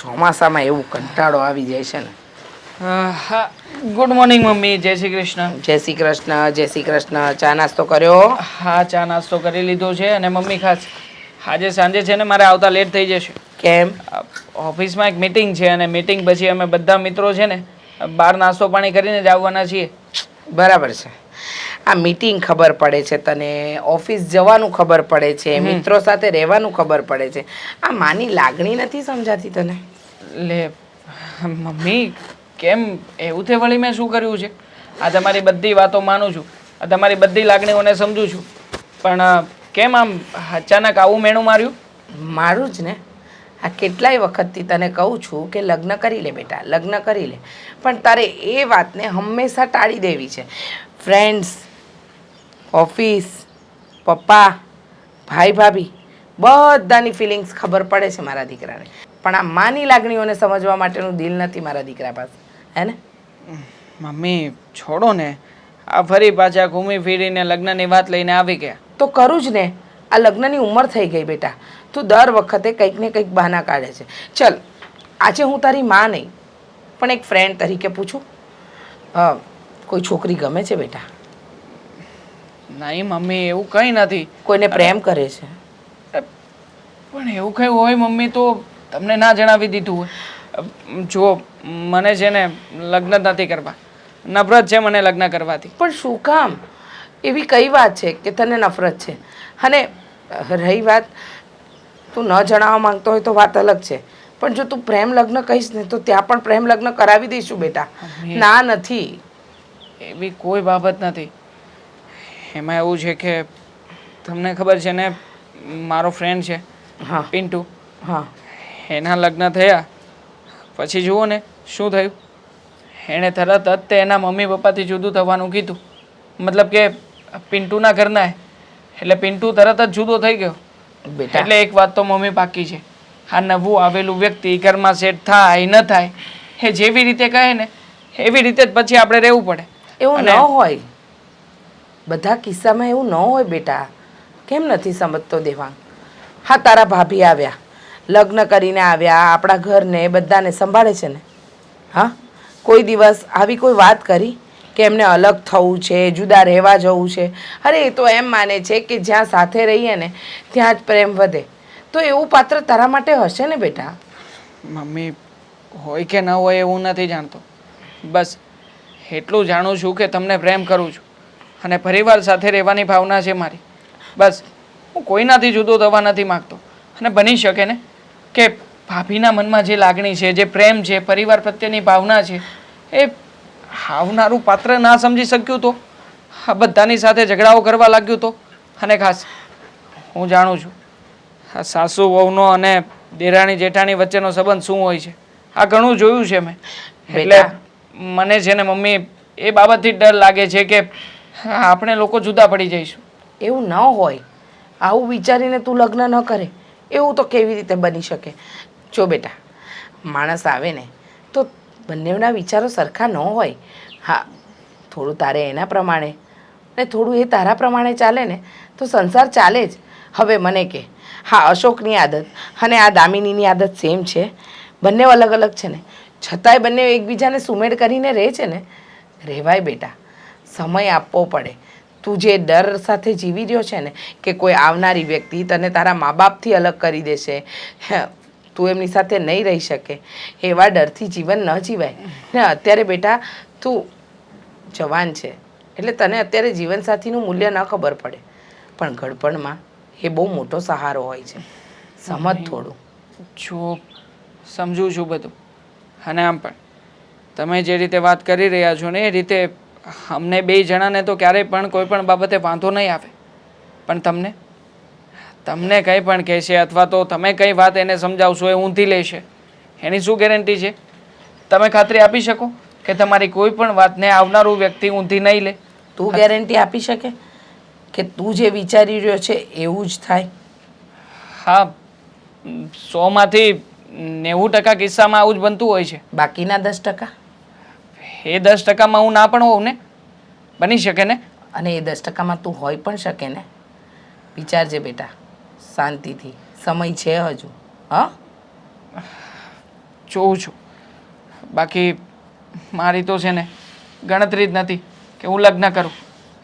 ચોમાસામાં એવું કંટાળો આવી જાય છે ને. હા ગુડ મોર્નિંગ મમ્મી. જય શ્રી કૃષ્ણ. જય શ્રી કૃષ્ણ, જય શ્રી કૃષ્ણ. ચા નાસ્તો કર્યો? હા ચા નાસ્તો કરી લીધો છે. અને મમ્મી ખાસ આજે સાંજે છે ને મારે આવતા લેટ થઈ જશે. કેમ? ઓફિસમાં એક મીટિંગ છે અને મીટિંગ પછી અમે બધા મિત્રો છે ને બહાર નાસ્તો પાણી કરીને જ આવવાના છીએ. બરાબર છે. આ મીટિંગ ખબર પડે છે તને, ઓફિસ જવાનું ખબર પડે છે, મિત્રો સાથે રહેવાનું ખબર પડે છે. આ માની લાગણી નથી સમજાતી તને? લે મમ્મી કેમ એવું તે વળી મેં શું કર્યું છે? આ તમારી બધી વાતો માનું છું, આ તમારી બધી લાગણીઓને સમજું છું, પણ કેમ આમ અચાનક આવું મેણું માર્યું? મારું જ ને. આ કેટલાય વખતથી તને કહું છું કે લગ્ન કરી લે બેટા, લગ્ન કરી લે, પણ તારે એ વાતને હંમેશા ટાળી દેવી છે. ફ્રેન્ડ્સ, ઓફિસ, પપ્પા, ભાઈ ભાભી બધાની ફિલિંગ્સ ખબર પડે છે મારા દીકરાને, પણ આ માની લાગણીઓને સમજવા માટેનું દિલ નથી મારા દીકરા પાસે, હે ને? મમ્મી છોડો ને, આ ફરી પાછા ઘૂમી ફીરીને લગ્નની વાત લઈને આવી ગયા. તો કરું જ ને. આ લગ્નની ઉંમર થઈ ગઈ બેટા. તું દર વખતે કંઈક ને કંઈક બહાના કાઢે છે. ચલ, આજે હું તારી માં નહીં પણ એક ફ્રેન્ડ તરીકે પૂછું, કોઈ છોકરી ગમે છે બેટા? નહીં મમ્મી એવું કંઈ નથી. કોઈને પ્રેમ કરે છે? પણ એવું કંઈ હોય મમ્મી તો તમને ના જણાવી દીધું હોય. જો મને છે ને લગ્ન જ નથી કરવા, નફરત છે મને લગ્ન કરવાથી. પણ શું કામ? એવી કઈ વાત છે કે તને નફરત છે? અને રહી વાત તું ન જણાવવા માંગતો હોય તો વાત અલગ છે, પણ જો તું પ્રેમ લગ્ન કહીશ ને તો ત્યાં પણ પ્રેમ લગ્ન કરાવી દઈશું બેટા. ના નથી. એવી કોઈ બાબત નથી. એમાં એવું છે કે તમને ખબર છે ને મારો ફ્રેન્ડ છે હા પિન્ટુ, હા એના લગ્ન થયા પછી જુઓ ને શું થયું. એણે તરત જ તે એના મમ્મી પપ્પાથી જુદું થવાનું કીધું. મતલબ કે પિન્ટુના ઘરના એટલે પિન્ટુ તરત જ જુદો થઈ ગયો. બેટા એટલે એક વાત તો મમ્મી પાકી છે, આ નવું આવેલું વ્યક્તિ ઘરમાં સેટ થાય ન થાય એ જેવી રીતે કહે ને એવી રીતે જ પછી આપણે રહેવું પડે. એવું ન હોય. બધા કિસ્સામાં એવું ન હોય બેટા. કેમ નથી સમજતો દેવાંગ? હા, તારા ભાભી આવ્યા, લગ્ન કરીને આવ્યા, આપણા ઘરને બધાને સંભાળે છે ને? હા, કોઈ દિવસ આવી કોઈ વાત કરી કે એમને અલગ થવું છે, જુદા રહેવા જવું છે? અરે એ તો એમ માને છે કે જ્યાં સાથે રહીએ ને ત્યાં જ પ્રેમ વધે. તો એવું પાત્ર તારા માટે હશે ને બેટા? મમ્મી હોય કે ન હોય એવું નથી જાણતો, બસ એટલું જાણું છું કે તમને પ્રેમ કરું છું અને પરિવાર સાથે રહેવાની ભાવના છે મારી. બસ હું કોઈનાથી જુદો થવા નથી માગતો. અને બની શકે ને કે ભાભીના મનમાં જે લાગણી છે, જે પ્રેમ છે, પરિવાર પ્રત્યેની ભાવના છે, એ આવનારું પાત્ર ના સમજી શક્યું તો આ બધાની સાથે ઝઘડાઓ કરવા લાગ્યું તો. અને ખાસ હું જાણું છું આ સાસુ વહુનો અને દેરાણી જેઠાણી વચ્ચેનો સંબંધ શું હોય છે. આ ઘણું જોયું છે મેં. એટલે મને છે ને મમ્મી એ બાબતથી ડર લાગે છે કે આપણે લોકો જુદા પડી જઈશું. એવું ન હોય. આવું વિચારીને તું લગ્ન ન કરે એવું તો કેવી રીતે બની શકે? જો બેટા, માણસ આવે ને તો બંનેના વિચારો સરખા ન હોય. હા, થોડું તારે એના પ્રમાણે ને થોડું એ તારા પ્રમાણે ચાલે ને તો સંસાર ચાલે જ. હવે મને કે, હા, અશોકની આદત અને આ દામિનીની આદત સેમ છે? બંને અલગ અલગ છે ને, છતાંય બંને એકબીજાને સુમેળ કરીને રહે છે ને? રહેવાય બેટા, સમય આપવો પડે. તું જે ડર સાથે જીવી રહ્યો છે ને કે કોઈ આવનારી વ્યક્તિ તને તારા મા બાપથી અલગ કરી દેશે, તું એમની સાથે નહીં રહી શકે, એવા ડરથી જીવન ન જીવાય ને. અત્યારે બેટા તું જવાન છે એટલે તને અત્યારે જીવનસાથીનું મૂલ્ય ન ખબર પડે, પણ ઘડપણમાં એ બહુ મોટો સહારો હોય છે. સમજ થોડું. જો સમજું છું બધું. અને આમ પણ તમે જે રીતે વાત કરી રહ્યા છો ને એ રીતે અમને બે જણાને તો ક્યારેય પણ કોઈ પણ બાબતે વાંધો નહીં આવે, પણ તમને કંઈ પણ કહેશે અથવા તો તમે કઈ વાત એને સમજાવશો એ ઊંધી લેશે એની શું ગેરંટી છે? તમે ખાતરી આપી શકો કે તમારી કોઈ પણ વાતને આવનારું વ્યક્તિ ઊંધી નહીં લે? તું ગેરંટી આપી શકે કે તું જે વિચારી રહ્યો છે એવું જ થાય? હા, 100% કિસ્સામાં આવું જ બનતું હોય છે. બાકીના 10%? એ 10%માં હું ના પણ હોઉં ને, બની શકે ને. અને એ 10%માં તું હોય પણ શકે ને. વિચારજે બેટા શાંતિથી, સમય છે હજુ. હા, જોઉં છું. બાકી મારી તો છે ને ગણતરી જ નથી કે હું લગ્ન કરું.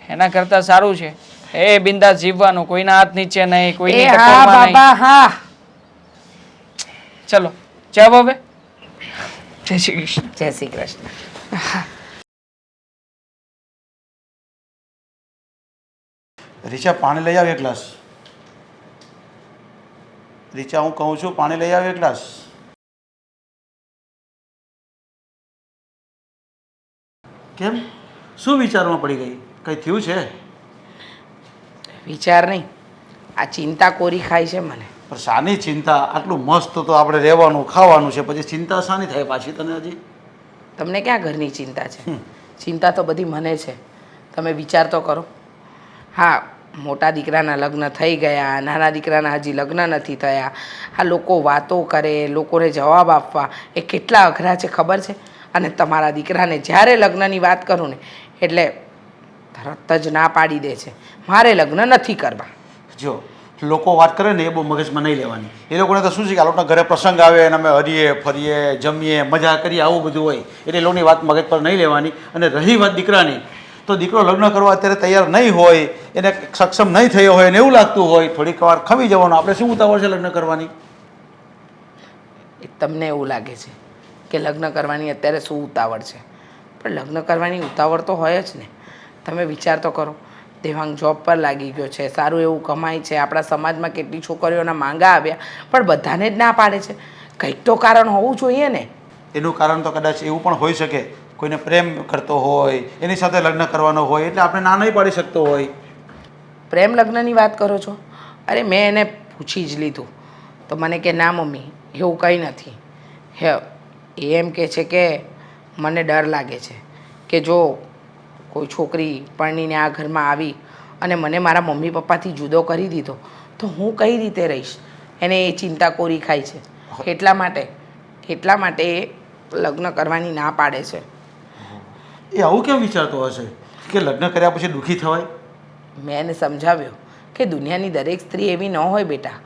એના કરતાં સારું છે એ બિંદાસ જીવવાનું, કોઈના હાથ નીચે નહીં, કોઈની એ હા ટકોરમાં નહીં. બાબા હા. ચલો જાવ હવે. જય શ્રી કૃષ્ણ. જય શ્રી કૃષ્ણ. રીચા પાણી લઈ આવ એક ગ્લાસ. રીચા હું કહું છું પાણી લઈ આવ એક ગ્લાસ. કેમ શું વિચારમાં પડી ગઈ? કંઈ થયું છે? વિચાર નહીં, આ ચિંતા કોરી ખાય છે મને. પણ શાની ચિંતા? આટલું મસ્ત તો આપણે રહેવાનું ખાવાનું છે, પછી ચિંતા શાની થાય પાછી તને હજી? તમને ક્યાં ઘરની ચિંતા છે? ચિંતા તો બધી મને છે. તમે વિચાર તો કરો. હા, મોટા દીકરાના લગ્ન થઈ ગયા, નાના દીકરાના હજી લગ્ન નથી થયા. આ લોકો વાતો કરે, લોકોને જવાબ આપવા એ કેટલા અઘરા છે ખબર છે? અને તમારા દીકરાને જ્યારે લગ્નની વાત કરું ને એટલે તરત જ ના પાડી દે છે, મારે લગ્ન નથી કરવા. જો લોકો વાત કરે ને એ બહુ મગજમાં નહીં લેવાની. એ લોકોને તો શું છે કે આ લોકોના ઘરે પ્રસંગ આવે અને અમે હરીએ ફરીએ જમીએ મજા કરીએ આવું બધું હોય, એટલે એ લોકોની વાત મગજ પર નહીં લેવાની. અને રહી વાત દીકરાની, તો દીકરો લગ્ન કરવા અત્યારે તૈયાર નહીં હોય, એને સક્ષમ નહીં થયો હોય અને એવું લાગતું હોય, થોડીક વાર ખમી જવાનું. આપણે શું ઉતાવળ છે લગ્ન કરવાની? તમને એવું લાગે છે કે લગ્ન કરવાની અત્યારે શું ઉતાવળ છે? પણ લગ્ન કરવાની ઉતાવળ તો હોય જ ને. તમે વિચાર તો કરો, દેવાંગ જોબ પર લાગી ગયો છે, સારું એવું કમાય છે, આપણા સમાજમાં કેટલી છોકરીઓના માંગા આવ્યા પણ બધાને જ ના પાડે છે. કંઈક તો કારણ હોવું જોઈએ ને. એનું કારણ તો કદાચ એવું પણ હોઈ શકે, કોઈને પ્રેમ કરતો હોય, એની સાથે લગ્ન કરવાનો હોય, એટલે આપણે ના નહીં પાડી શકતો હોય. પ્રેમ લગ્નની વાત કરો છો? અરે મેં એને પૂછી જ લીધું તો મને કે ના મમ્મી એવું કંઈ નથી. હે એ એમ કહે છે કે મને ડર લાગે છે કે જો કોઈ છોકરી પરણીને આ ઘરમાં આવી અને મને મારા મમ્મી પપ્પાથી જુદો કરી દીધો તો હું કઈ રીતે રહીશ. એને એ ચિંતા કોરી ખાય છે. એટલા માટે એ લગ્ન કરવાની ના પાડે છે. એ આવું કેમ વિચારતો હશે કે લગ્ન કર્યા પછી દુઃખી થવાય? મેં એને સમજાવ્યો કે દુનિયાની દરેક સ્ત્રી એવી ન હોય બેટા.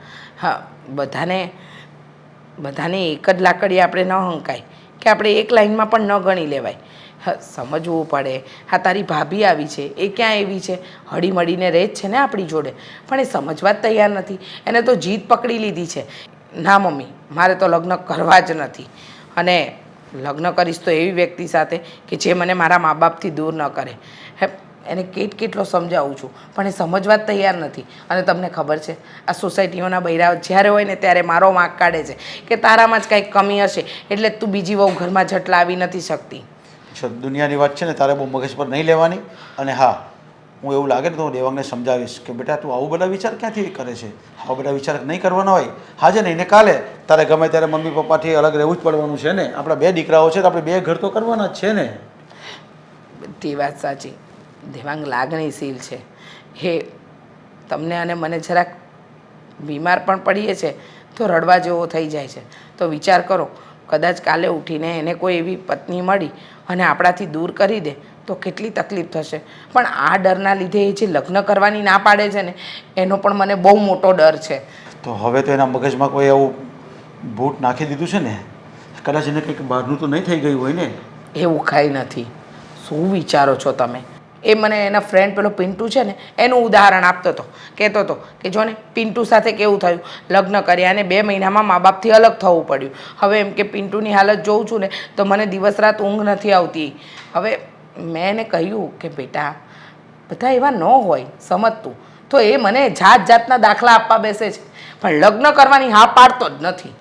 હા, બધાને એક જ લાકડી આપણે ન હંકાય કે આપણે એક લાઈનમાં પણ ન ગણી લેવાય. હા, સમજવું પડે. હા, તારી ભાભી આવી છે, એ ક્યાં એવી છે, હળી મળીને રહે જ છે ને આપણી જોડે, પણ એ સમજવા જ તૈયાર નથી. એને તો જીદ પકડી લીધી છે. ના મમ્મી, મારે તો લગ્ન કરવા જ નથી, અને લગ્ન કરીશ તો એવી વ્યક્તિ સાથે કે જે મને મારા મા બાપથી દૂર ન કરે. એને કેટલો સમજાવું છું પણ એ સમજવા જ તૈયાર નથી. અને તમને ખબર છે, આ સોસાયટીઓના બૈરાઓ જ્યારે હોય ને ત્યારે મારો વાંક કાઢે છે કે તારામાં જ કંઈક કમી હશે એટલે તું બીજી વહુ ઘરમાં ઝટ લાવી નથી શકતી. દુનિયાની વાત છે ને તારે બહુ મગજ પર નહીં લેવાની. અને હા, હું એવું લાગે ને તો હું દેવાંગને સમજાવીશ કે બેટા તું આવું બધા વિચાર ક્યાંથી કરે છે? આવા બધા વિચાર નહીં કરવાના હોય. હાજે નહીં ને કાલે તારે ગમે ત્યારે મમ્મી પપ્પાથી અલગ રહેવું જ પડવાનું છે ને. આપણા બે દીકરાઓ છે તો આપણે બે ઘર તો કરવાના જ છે ને. બધી વાત સાચી. દેવાંગ લાગણીશીલ છે. હે તમને અને મને જરાક બીમાર પણ પડીએ છે તો રડવા જેવો થઈ જાય છે. તો વિચાર કરો, કદાચ કાલે ઉઠીને એને કોઈ એવી પત્ની મળી અને આપણાથી દૂર કરી દે તો કેટલી તકલીફ થશે. પણ આ ડરના લીધે એ જે લગ્ન કરવાની ના પાડે છે ને એનો પણ મને બહુ મોટો ડર છે. તો હવે તો એના મગજમાં કોઈ એવું ભૂત નાખી દીધું છે ને, કદાચ એને કંઈક બહારનું તો નહીં થઈ ગયું હોય ને? એવું કાંઈ નથી. શું વિચારો છો તમે? એ મને એના ફ્રેન્ડ પેલો પિન્ટુ છે ને એનું ઉદાહરણ આપતો હતો. કહેતો હતો કે જો ને પિન્ટુ સાથે કેવું થયું, લગ્ન કર્યા અને 2 મહિનામાં મા બાપથી અલગ થવું પડ્યું. હવે એમ કે પિન્ટુની હાલત જોઉં છું ને તો મને દિવસ રાત ઊંઘ નથી આવતી. હવે મેં એને કહ્યું કે બેટા બધા એવા ન હોય, સમજતું. તો એ મને જાતના દાખલા આપવા બેસે છે પણ લગ્ન કરવાની હા પાડતો જ નથી.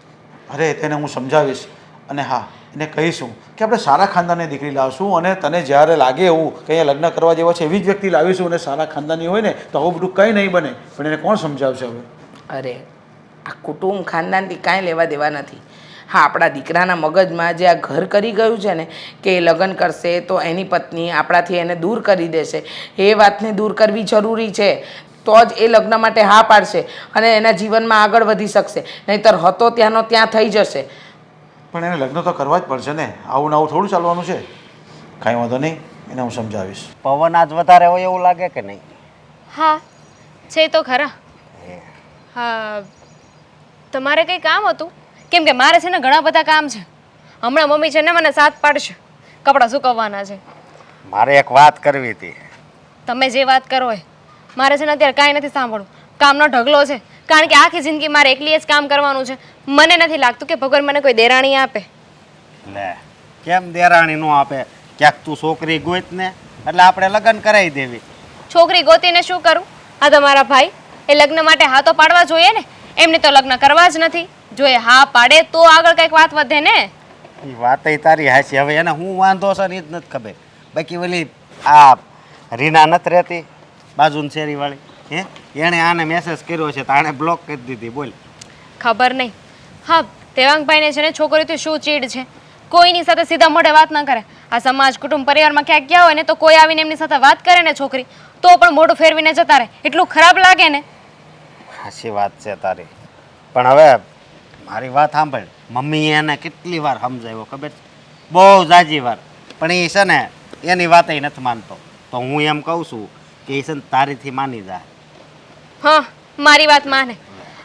અરે તેને હું સમજાવીશ. અને હા, એને કહીશું કે આપણે સારા ખાનદાનની દીકરી લાવશું અને તને જ્યારે લાગે એવું કે અહીંયા લગ્ન કરવા જેવા છે એવી જ વ્યક્તિ લાવીશું અને સારા ખાનદાની હોય ને તો આવું બધું કંઈ નહીં બને. પણ એને કોણ સમજાવશે હવે? અરે આ કુટુંબ ખાનદાનથી કાંઈ લેવા દેવા નથી. હા, આપણા દીકરાના મગજમાં જે આ ઘર કરી ગયું છે ને કે એ લગ્ન કરશે તો એની પત્ની આપણાથી એને દૂર કરી દેશે, એ વાતને દૂર કરવી જરૂરી છે. તો જ એ લગ્ન માટે હા પાડશે અને એના જીવનમાં આગળ વધી શકશે. નહીંતર હતો ત્યાંનો ત્યાં થઈ જશે. પણ એને લગ્ન તો કરવા જ પડશે ને. આવું ને આવું થોડું ચાલવાનું છે. કાંઈ વાંધો નહીં, એને હું સમજાવીશ. પવન આજ વધારે હોય એવું લાગે કે નહીં? હા, છે તો ખરા. હા, તમારે કંઈ કામ હતું? કેમ કે મારે છે ને ઘણા બધા કામ છે. હમણાં મમ્મી છે ને મને સાથ પાડશે કપડાં સુકવવાના છે. મારે એક વાત કરવી હતી. તમે જે વાત કરો એ મારે છે ને અત્યારે કાંઈ નથી સાંભળવું. કામનો ઢગલો છે, કારણ કે આખી જિંદગી મારે એકલીએ જ કામ કરવાનું છે. મને નથી લાગતું કે ભગવાન મને કોઈ દેરાણી આપે. લે કેમ દેરાણી નો આપે? ક્યાંક તું છોકરી ગોત ને એટલે આપણે લગ્ન કરાવી દેવી. છોકરી ગોતીને શું કરું? આ તમારા ભાઈ એ લગ્ન માટે હા તો પાડવા જોઈએ ને. એમને તો લગ્ન કરવા જ નથી. જો એ હા પાડે તો આગળ કંઈક વાત વધે ને. એ વાતય તારી હાચી. હવે એને હું વાંધો છે ને એ જ નથી ખબર. બાકી ઓલી આ રીના નથી રહેતી બાજુની શેરીવાળી, હે એણે આને મેસેજ કર્યો છે તો આણે બ્લોક કરી દીધી. બોલ. ખબર નહીં. હા, દેવાંગભાઈને છે ને છોકરીથી શું ચીડ છે. કોઈની સાથે સીધા મોઢે વાત ન કરે. આ સમાજ કુટુંબ પરિવારમાં ક્યાંક ગયા હોય ને તો કોઈ આવીને એમની સાથે વાત કરે ને છોકરી તો પણ મોઢું ફેરવીને જતા રહે. એટલું ખરાબ લાગે ને. સાચી વાત છે તારી. પણ હવે મારી વાત સાંભળ. મમ્મીએ એને કેટલી વાર સમજાવ્યો ખબર છે? બહુ જાજી વાર. પણ એ છે ને એની વાતય નથી માનતો. તો હું એમ કહું છું કે એ છે ને તારીથી માની જાય. હા, મારી વાત માને.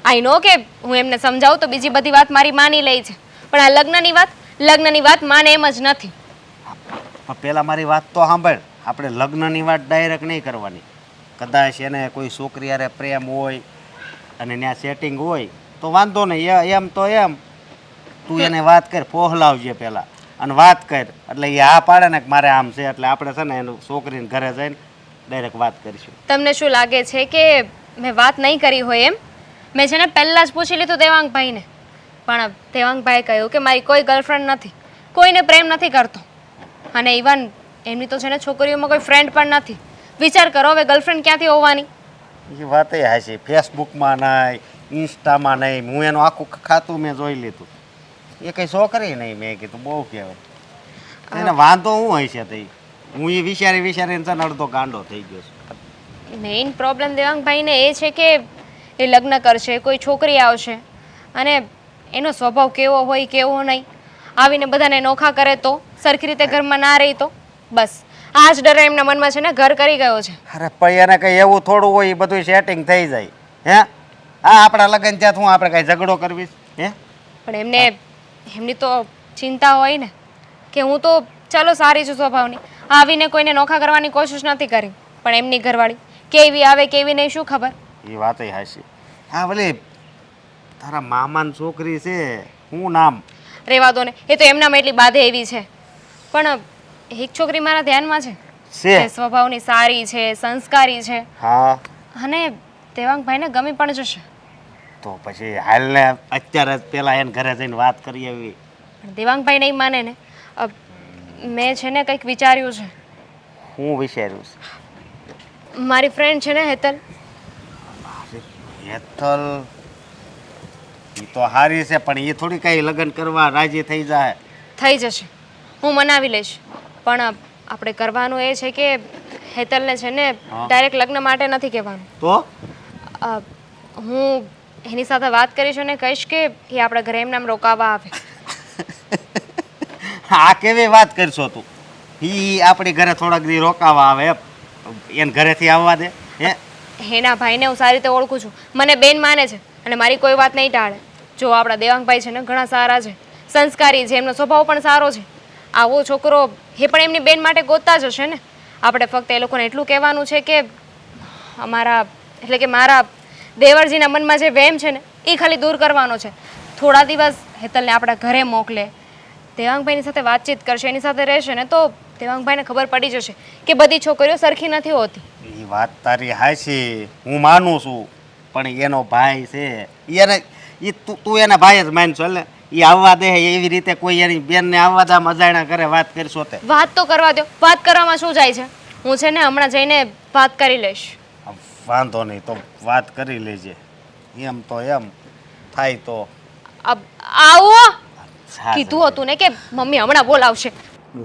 આઈ નો કે હું એમને સમજાવું તો બીજી બધી વાત મારી માની લે છે, પણ આ લગ્નની વાત માને એમ જ નથી. પણ પહેલાં મારી વાત તો સાંભળ. આપણે લગ્નની વાત ડાયરેક્ટ નહીં કરવાની. કદાચ એને કોઈ છોકરી હારે પ્રેમ હોય અને ત્યાં સેટિંગ હોય તો વાંધો નહીં. એમ તો એમ તું એને વાત કર, પહોલાવજે પહેલાં અને વાત કર. એટલે એ હા પાડે ને કે મારે આમ છે એટલે આપણે છે ને એનું છોકરીને ઘરે જઈને ડાયરેક્ટ વાત કરીશું. તમને શું લાગે છે કે મેં વાત નહીં કરી હોય એમ? મેં છે ને પહેલાં જ પૂછી લીધું દેવાંગભાઈને, પણ દેવાંગભાઈએ કહ્યું કે મારી કોઈ ગર્લફ્રેન્ડ નથી, કોઈને પ્રેમ નથી કરતો. અને ઇવન એમની તો છે ને છોકરીઓમાં કોઈ ફ્રેન્ડ પણ નથી. વિચાર કરો હવે ગર્લફ્રેન્ડ ક્યાંથી હોવાની? એ વાત એ હાચી. ફેસબુકમાં નહીં, ઇન્સ્ટામાં નહીં. હું એનું આખું ખાતું મેં જોઈ લીધું. એ કંઈ છોકરી નહીં. મેં કીધું બહુ કહેવાય. એને વાંધો શું હોય છે તો હું એ વિચારીને છે ને અડધો ગાંડો થઈ ગયો છું. મેઇન પ્રોબ્લેમ દેવાંગભાઈને એ છે કે એ લગ્ન કરશે, કોઈ છોકરી આવશે અને એનો સ્વભાવ કેવો હોય કેવો નહીં, આવીને બધાને નોખા કરે તો, સરખી રીતે ઘરમાં ના રહી તો, બસ આ જ ડર એમના મનમાં છે ને ઘર કરી ગયો છે. અરે પછી એને કંઈ એવું થોડું હોય એ બધું સેટિંગ થઈ જાય. હે હા આપણા લગ્ન ત્યાં હું આપણે કાંઈ ઝઘડો કરવીશ? હે પણ એમની તો ચિંતા હોય ને કે હું તો ચાલો સારી છું સ્વભાવની, આવીને કોઈને નોખા કરવાની કોશિશ નથી કરી, પણ એમની ઘરવાળી કેવી આવે કેવી નહીં શું ખબર. એ વાતય હાચી. હા ભલે તારા મામાની છોકરી છે, શું નામ? રહેવા દો ને, એ તો એમનામાં એટલી બાધે એવી છે. પણ એક છોકરી મારા ધ્યાનમાં છે, જે સ્વભાવની સારી છે, સંસ્કારી છે. હા અને દેવાંગભાઈને ગમી પણ જશે. તો પછી હાલને અત્યારે જ પેલા એને ઘરે જઈને વાત કરી આવી. પણ દેવાંગભાઈ નહીં માને ને. મેં છે ને કંઈક વિચાર્યું છે. હું વિચાર્યું છે? મારી ફ્રેન્ડ છે ને હેતલ. હેતલ એ તો હારી છે પણ એ થોડી કઈ લગ્ન કરવા રાજી થઈ જાય. થઈ જશે, હું મનાવી લઈશ. પણ આપણે કરવાનું એ છે કે હેતલને છે ને ડાયરેક્ટ લગ્ન માટે નથી કહેવાનું. તો હું એની સાથે વાત કરીશ અને કહીશ કે એ આપણા ઘરે એમ નામ રોકાવા આવે. આ કેવી વાત કરશો તું? એ આપણી ઘરે થોડાક દી રોકાવા આવે એને ઘરેથી આવવા દે? એના ભાઈને હું સારી રીતે ઓળખું છું, મને બેન માને છે અને મારી કોઈ વાત નહીં ટાળે. જો આપણા દેવાંગભાઈ છે ને ઘણા સારા છે, સંસ્કારી છે, એમનો સ્વભાવ પણ સારો છે. આવો છોકરો એ પણ એમની બેન માટે ગોતતા જ હશે ને. આપણે ફક્ત એ લોકોને એટલું કહેવાનું છે કે મારા દેવરજીના મનમાં જે વહેમ છે ને એ ખાલી દૂર કરવાનો છે. થોડા દિવસ હેતલને આપણા ઘરે મોકલે, દેવાંગભાઈની સાથે વાતચીત કરશે, એની સાથે રહેશે ને તો દેવાંગભાઈને ખબર પડી જશે કે બધી છોકરીઓ સરખી નથી હોતી. એ વાત તારી હાચી, હું માનું છું. પણ એનો ભાઈ છે એને તું એના ભાઈ જ માનશો એટલે એ આવવા દે એવી રીતે કોઈ એની બેનને આવવા દે અજાણ્યા કરે વાત કરશો તે? વાત તો કરવા દો. વાત કરવામાં શું જાય છે? હું છે ને હમણાં જઈને વાત કરી લઈશ. વાંધો નહીં, તો વાત કરી લેજે. એમ તો એમ થાય તો આવો કીધું હતું ને કે મમ્મી હમણાં બોલાવશે.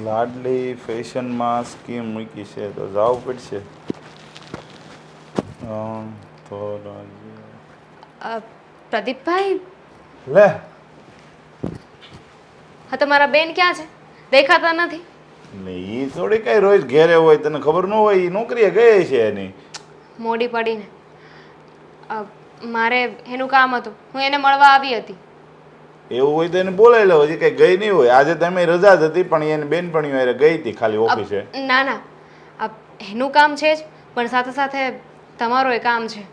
લાડલી ફેશનમાં સ્કીમ મૂકી છે તો જવું પડશે. પ્રદીપભાઈ, લે હા તમારા બેન ક્યાં છે? દેખાતા નથી. ને એ થોડી કઈ રોજ ઘેરે હોય, તને ખબર ન હોય? એ નોકરીએ ગઈ છે એની. મોડી પડીને મારે એનું કામ હતું, હું એને મળવા આવી હતી. એવું હોય તો એને બોલાવી લો, હજી કંઈ ગઈ નહીં હોય. આજે તમે રજા જ હતી પણ એની બેનપણીઓ હારે ગઈ હતી ખાલી ઓફિસે. ના ના, એનું કામ છે જ, પણ સાથે સાથે તમારું એ કામ છે.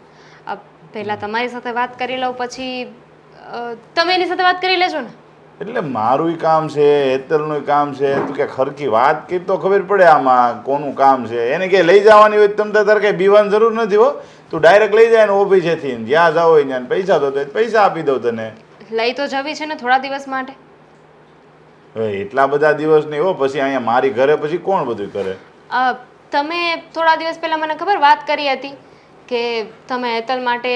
પહેલાં તમારી સાથે વાત કરી લઉં, પછી તમે એની સાથે વાત કરી લેજો ને. એટલે મારું કામ છે, હેતલનું કામ છે, તું કે ખરખી વાત કરી તો ખબર પડે આમાં કોનું કામ છે. એને કે લઈ જવાની હોય તમે તારે કંઈ બીવાની જરૂર નથી હો. તું ડાયરેક્ટ લઈ જાય ને ઓફિસેથી, જ્યાં જાવ હોય ત્યાં પૈસા તો પૈસા આપી દઉં તને. લઈ તો જવી છે ને થોડા દિવસ માટે. હવે એટલા બધા દિવસ નહીં હો, પછી અહીંયા મારી ઘરે પછી કોણ બધું કરે. તમે થોડા દિવસ પહેલાં મને ખબર વાત કરી હતી કે તમે હેતલ માટે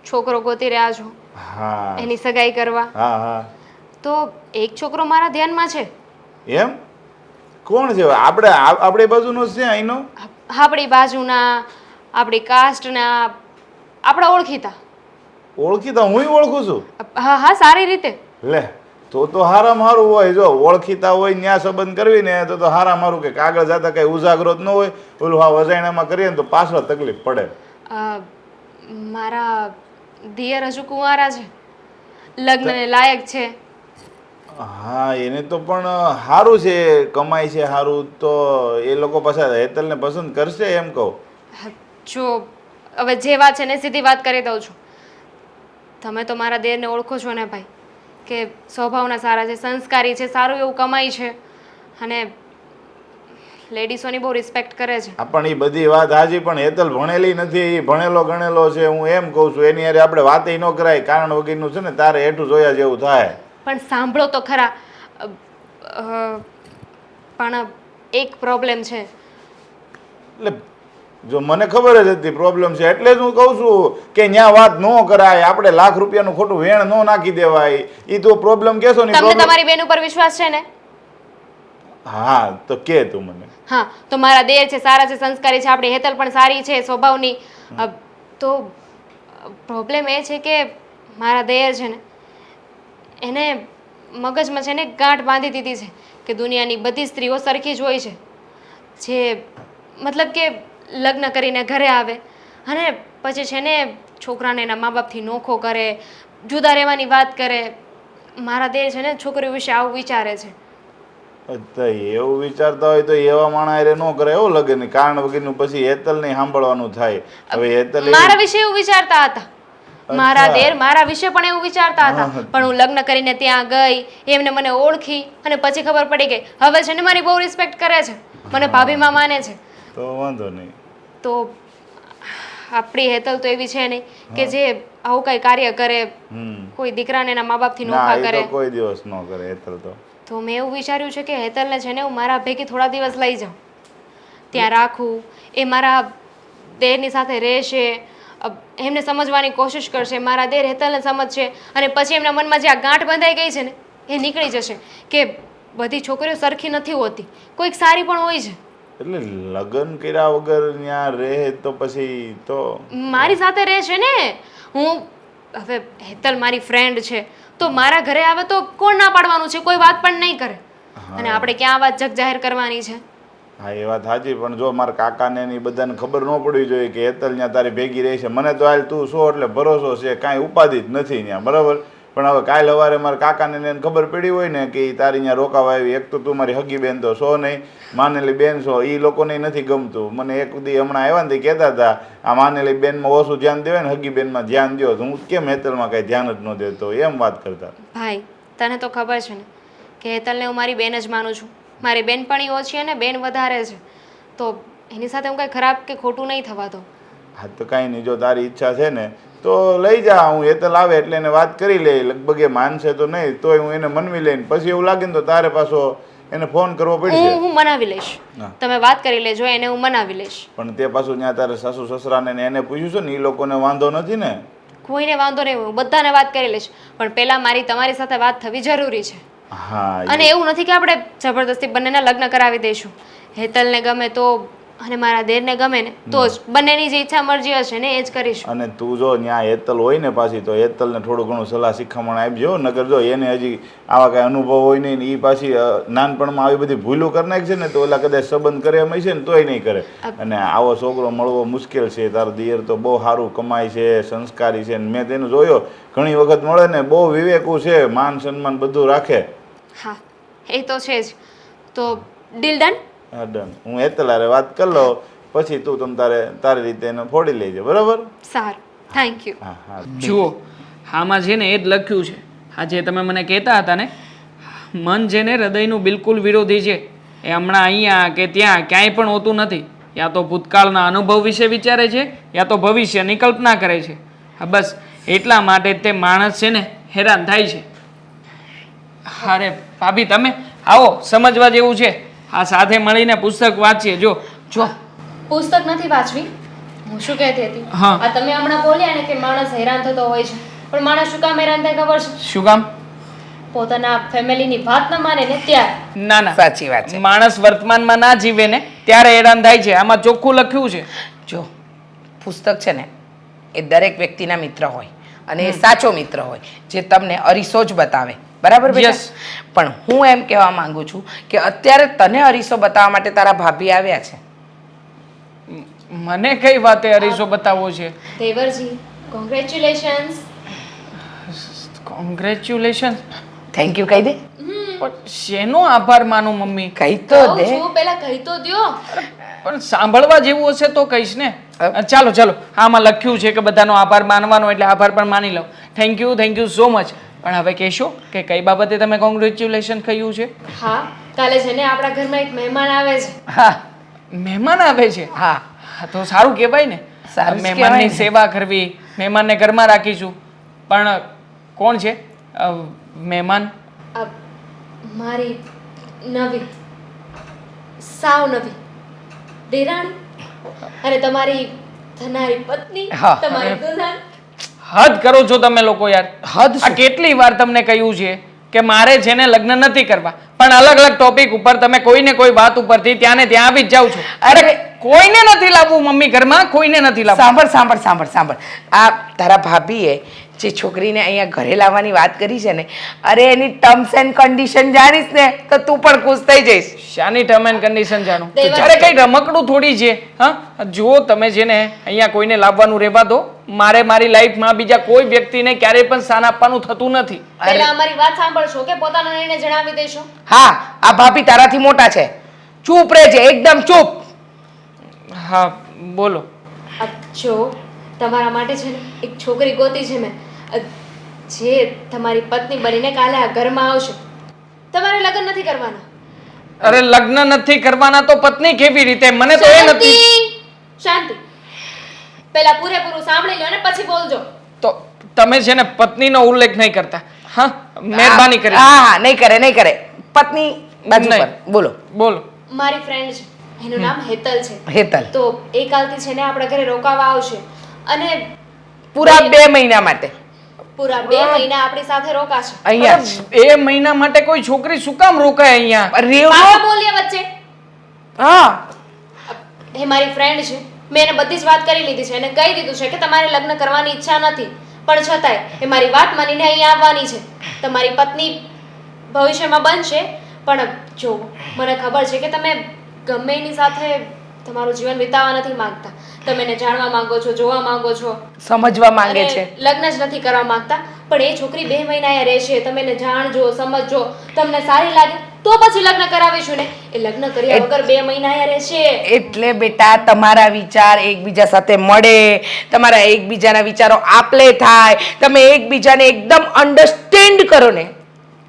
છોકરો ગોતી રહ્યા છો, હા એની સગાઈ કરવા. હા હા. તો એક છોકરો મારા ધ્યાનમાં છે. એમ કોણ છે? આપણે બાજુનો છે અહીંનો? આપણી બાજુના, આપણી કાસ્ટના, આપણા ઓળખીતા. ઓળખીતા હું ઓળખું છું. હા હા, સારી રીતે. લે તો હારામાં હારું હોય. જો ઓળખીતા હોય ન્યા સંબંધ કરવી ને તો હારા મારું કે કાગળ જાતા કઈ ઉજાગરો જ ન હોય. ઓલું હા વજાયણામાં કરીએ ને તો પાછળ તકલીફ પડે. મારા દિયર હજુ કુંવારા છે, લગ્નને લાયક છે. હા એને તો પણ સારું છે, કમાય છે સારું, તો એ લોકો પાછા હેતલને પસંદ કરશે એમ કહું. જો હવે જે વાત છે ને સીધી વાત કરી દઉં છું. તમે તો મારા દેરને ઓળખો છો ને ભાઈ, કે સ્વભાવના સારા છે, સંસ્કારી છે, સારું એવું કમાય છે અને લેડીસોની બહુ રિસ્પેક્ટ કરે છે. પણ એ બધી વાત હાજી, પણ હેતલ ભણેલી નથી, એ ભણેલો ગણેલો છે. હું એમ કહું છું એની હારે આપણે વાતે ન કરાય, કારણ વગરનું છે ને તારે હેઠું જોયા જેવું થાય. પણ સાંભળો તો ખરા. પણ એક પ્રોબ્લેમ છે. એટલે જો મને ખબર જ હતી પ્રોબ્લેમ છે, એટલે જ હું કહું છું કે ન્યા વાત ન કરાય. આપણે લાખ રૂપિયાનું ખોટું વેણ ન નાખી દેવાય. એ તો પ્રોબ્લેમ કેશો ને. તમને તમારી બેન ઉપર વિશ્વાસ છે ને? હા તો કે તું મને. હા તો મારા દેર છે, સારા છે, સંસ્કારી છે, આપણી હેતલ પણ સારી છે સ્વભાવની. તો પ્રોબ્લેમ એ છે કે મારા દેર છે ને એને મગજમાં છે ને ગાંઠ બાંધી દીધી છે કે દુનિયાની બધી સ્ત્રીઓ સરખી જ હોય છે. જે મતલબ કે લગ્ન કરીને ઘરે આવે અને પછી છે ને છોકરાને એના મા બાપથી નોખો કરે, જુદા રહેવાની વાત કરે. મારા દેર છે ને છોકરીઓ વિશે આવું વિચારે છે. એવું વિચારતા હોય તો એવા માણસ હારે ન કરે એવું લગે ને, કારણ વગરનું પછી હેતલ નહીં સાંભળવાનું થાય. હવે હેતલ મારા વિશે એવું વિચારતા હતા. મારા દેર મારા વિશે પણ એવું વિચારતા હતા, પણ હું લગ્ન કરીને ત્યાં ગઈ, એમને મને ઓળખી અને પછી ખબર પડી ગઈ. હવે છે ને મારી બહુ રિસ્પેક્ટ કરે છે, મને ભાભીમાં માને છે. તો વાંધો નહીં. તો આપણી હેતલ તો એવી છે નહીં કે જે આવું કઈ કાર્ય કરે, કોઈ દીકરાને એના મા બાપથી નોખા કરે. કોઈ દિવસ ન કરે હેતલ તો મેં એવું વિચાર્યું છે કે હેતલને છે ને હું મારા ભેગી થોડા દિવસ લઈ જાઉં, ત્યાં રાખું, એ મારા દેરની સાથે રહેશે, એમને સમજવાની કોશિશ કરશે, મારા દેર હેતલને સમજશે અને પછી એમના મનમાં જે આ ગાંઠ બંધાઈ ગઈ છે ને એ નીકળી જશે કે બધી છોકરીઓ સરખી નથી હોતી, કોઈક સારી પણ હોય છે. એટલે લગ્ન કર્યા વગર ત્યાં રહે તો પછી તો મારી સાથે રહેશે ને. હું હવે હેતલ મારી ફ્રેન્ડ છે તો મારા ઘરે આવે તો કોણ ના પાડવાનું છે? કોઈ વાત પણ નહીં કરે. અને આપણે ક્યાં વાત જગ જાહેર કરવાની છે? હા એ વાત સાચી, પણ જો મારા કાકાને ની બધાને ખબર ન પડવી જોઈએ કે હેતલ ત્યાં તારી ભેગી રહી છે. મને તો હાલ તું છો એટલે ભરોસો છે, કાંઈ ઉપાધિ જ નથી ત્યાં, બરાબર. પણ હવે કાલે સવારે મારા કાકાને એને ખબર પડી હોય ને કે તારી ત્યાં રોકાવા આવી, એક તો તું મારી હગી બેન તો છો નહીં, માનેલી બેન છો, એ લોકોને નથી ગમતું. મને એક દી હમણાં આવ્યા ને તે કહેતા હતા આ માનેલી બેનમાં ઓછું ધ્યાન દેવાય ને હગી બેનમાં ધ્યાન દો. હું કેમ હેતલમાં કાંઈ ધ્યાન જ ન દેતો એમ વાત કરતા. ભાઈ તને તો ખબર છે ને કે હેતલને હું મારી બેન જ માનું છું. મારી બેનપણી ઓછી અને બેન વધારે છે, તો એની સાથે હું કાંઈ ખરાબ કે ખોટું નહીં થવા દઉં. હા તો કાંઈ નહીં, જો તારી ઈચ્છા છે ને તો લઈ જા. હું હેતલ આવે એટલે એને વાત કરી લે, લગભગ એ માનશે તો નહીં, તોય હું એને મનવી લઈને પછી એવું લાગે ને તો તારે પાછો એને ફોન કરવો પડશે. હું મનાવી લઈશ, તમે વાત કરી લેજો, એને હું મનાવી લઈશ. પણ તે પાછું ત્યાં તારે સાસુ સસરાને ને એને પૂછ્યું છે ને, એ લોકોને વાંધો નથી ને? કોઈને વાંધો નહીં, હું બધાને વાત કરી લઈશ, પણ પહેલાં મારી તમારી સાથે વાત થવી જરૂરી છે. હા અને એવું નથી કે આપણે જબરદસ્તી બંનેના લગ્ન કરાવી દઈશું. હેતલને ગમે તો અને મારા દેરને ગમે ને તો જ બંનેની જે ઈચ્છા મરજી હશે ને એ જ કરીશું. અને તું જો ત્યાં હેતલ હોય ને પાછી તો હેતલને થોડું ઘણું સલાહ શિખામણ આપજો. નગર જો એને હજી આવા કાંઈ અનુભવ હોય નહીં ને એ પાછી નાનપણમાં આવી બધી ભૂલો કરી નાખશે ને તો ઓલા કદાચ સંબંધ કરે એમ છે ને તોય નહીં કરે. અને આવો છોકરો મળવો મુશ્કેલ છે. તારો દિયર તો બહુ સારું કમાય છે, સંસ્કારી છે. મેં તેનું જોયો ઘણી વખત મળે ને બહુ વિવેકું છે, માન સન્માન બધું રાખે. હા એ તો છે જ. તો ડીલ ડન. હા ડન. હું હેતલ હારે વાત કરી લો પછી તું તારી રીતે એને ફોડી લેજે. બરાબર? સારું, થેન્ક યુ. હા હા. જુઓ આમાં છે ને એ જ લખ્યું છે. આ જે તમે મને કહેતા હતા ને, મન છે ને હૃદયનું બિલકુલ વિરોધી છે. એ હમણાં અહીંયા કે ત્યાં ક્યાંય પણ હોતું નથી. યા તો ભૂતકાળના અનુભવ વિશે વિચારે છે યા તો ભવિષ્યની કલ્પના કરે છે. હા બસ એટલા માટે તે માણસ છે ને હેરાન થાય છે. અરે ભાભી તમે આવો, સમજવા જેવું છે. આ સાથે મળીને પુસ્તક વાંચીએ. જો પુસ્તક નથી વાંચવી. હું શું કહેતી હતી, હા. આ તમે હમણાં બોલ્યા ને કે માણસ હેરાન થતો હોય છે, પણ માણસ શું કામ હેરાન થાય ખબર છે? શું કામ? પોતાના ફેમિલીની વાત ન માને ને ત્યારે. ના સાચી વાત છે. માણસ વર્તમાનમાં ના જીવે ને ત્યારે હેરાન થાય છે. આમાં ચોખ્ખું લખ્યું છે. જો પુસ્તક છે ને એ દરેક વ્યક્તિના મિત્ર હોય અને એ સાચો મિત્ર હોય જે તમને અરીસો જ બતાવે. બરાબર બેટા? Yes. પણ હું એમ કહેવા માંગુ છું કે અત્યારે તને અરીસો બતાવવા માટે તારા ભાભી આવ્યા છે. મને કઈ વાતે અરીસો બતાવવો છે? દેવરજી, કોંગ્રેચ્યુલેશન્સ. કોંગ્રેચ્યુલેશન. થેન્ક યુ કહી દે. પણ શેનો આભાર માનું મમ્મી? કહી તો દે. પહેલા કહી તો દ્યો. પણ સાંભળવા જેવું હશે તો કહીશ ને. ચાલો આમાં લખ્યું છે કે બધાનો આભાર માનવાનો, એટલે આભાર પણ માની લો. Thank you so much. પણ હવે કહેશો કે કઈ બાબતે તમે કોંગ્રેચ્યુલેશન કહ્યું છે? હા, કાલે છે ને આપણા ઘરમાં એક મહેમાન આવે છે. હા મહેમાન આવે છે? હા હા તો સારું કહેવાય ને. સારું જ કહેવાય મહેમાનની ને. સેવા કરવી, મહેમાનને ઘરમાં રાખીશું. પણ કોણ છે મહેમાન? આ મારી નવી, સાવ નવી દેરાણી અને તમારી થનારી પત્ની, હા. તમારી દુલ્હન. હદ કરો છો તમે લોકો યાર. હદ આ કેટલી વાર તમને કહ્યું છે કે મારે છે ને લગ્ન નથી કરવા, પણ અલગ અલગ ટોપિક ઉપર તમે કોઈને કોઈ વાત ઉપરથી ત્યાં ને ત્યાં આવી જ જાવ છો. અરે કોઈને નથી લાવવું મમ્મી ઘરમાં, કોઈને નથી લાવવું. સાંભળ. આ તારા ભાભીએ જે છોકરીને અહીંયા ઘરે લાવવાની વાત કરી છે ને, અરે એની ટર્મ્સ એન્ડ કન્ડિશન જાણીશ ને તો તું પણ ખુશ થઈ જઈશ. શાની ટર્મ એન્ડ કન્ડિશન જાણો? દેવા- અરે કઈ રમકડું થોડી છે. હા જુઓ તમે છે ને અહીંયા કોઈને લાવવાનું રહેવા દો. મારે મારી લાઈફમાં બીજા કોઈ વ્યક્તિને ક્યારેય પણ સ્થાન આપવાનું થતું નથી. પહેલા અમારી વાત સાંભળશો કે પોતાનો નિર્ણય જણાવી દેશો? હા, આ ભાભી તારાથી મોટા છે. ચૂપ રહેજે, એકદમ ચૂપ. હા બોલો. જો તમારા માટે છે ને એક છોકરી ગોતી છે મેં, જે તમારી પત્ની બનીને કાલે આ ઘરમાં આવશે. તમારે લગ્ન નથી કરવાના. અરે લગ્ન નથી કરવાના તો પત્ની કેવી રીતે? મને તો એ નથી. શાંતિ. પહેલા પૂરેપૂરું સાંભળી લો ને પછી બોલજો. તો તમે છે ને પત્નીનો ઉલ્લેખ નહીં કરતા. હા મહેરબાની કરી. હા, નહીં કરે. પત્ની બાજુ નહીં. પર બોલો. બોલો. મારી ફ્રેન્ડ છે, એનું નામ હેતલ છે. હેતલ. તો એ કાલથી છે ને આપણા ઘરે રોકાવા આવશે અને પૂરા 2 મહિના માટે પૂરા 2 મહિના આપણી સાથે રોકાશે. અહીંયા જ. એ મહિના માટે કોઈ છોકરી શું કામ રોકાય અહીંયા? પાછા બોલ્યા વચ્ચે. હા, એ મારી ફ્રેન્ડ છે, મેં એને બધી જ વાત કરી લીધી છે અને કહી દીધું છે કે તમારે લગ્ન કરવાની ઈચ્છા નથી, પણ છતાંય એ મારી વાત માનીને અહીંયા આવવાની છે. તમારી પત્ની ભવિષ્યમાં બનશે, પણ જો મને ખબર છે કે તમે ગમે એની સાથે તમારું જીવન વિતાવવા નથી માંગતા. તમે એને જાણવા માંગો છો, જોવા માંગો છો, સમજવા માંગે અને છે. લગ્ન જ નથી કરવા માંગતા. પણ એ છોકરી 2 મહિના અહીંયા રહેશે, તમે એને જાણજો, સમજજો, તમને સારી લાગે તો પછી લગ્ન કરાવીશું ને. એ લગ્ન કર્યા વગર 2 મહિના અહીંયા રહેશે. એટલે બેટા તમારા વિચાર એકબીજા સાથે મળે, તમારા એકબીજાના વિચારો આપલે થાય, તમે એકબીજાને એકદમ અન્ડરસ્ટેન્ડ કરો ને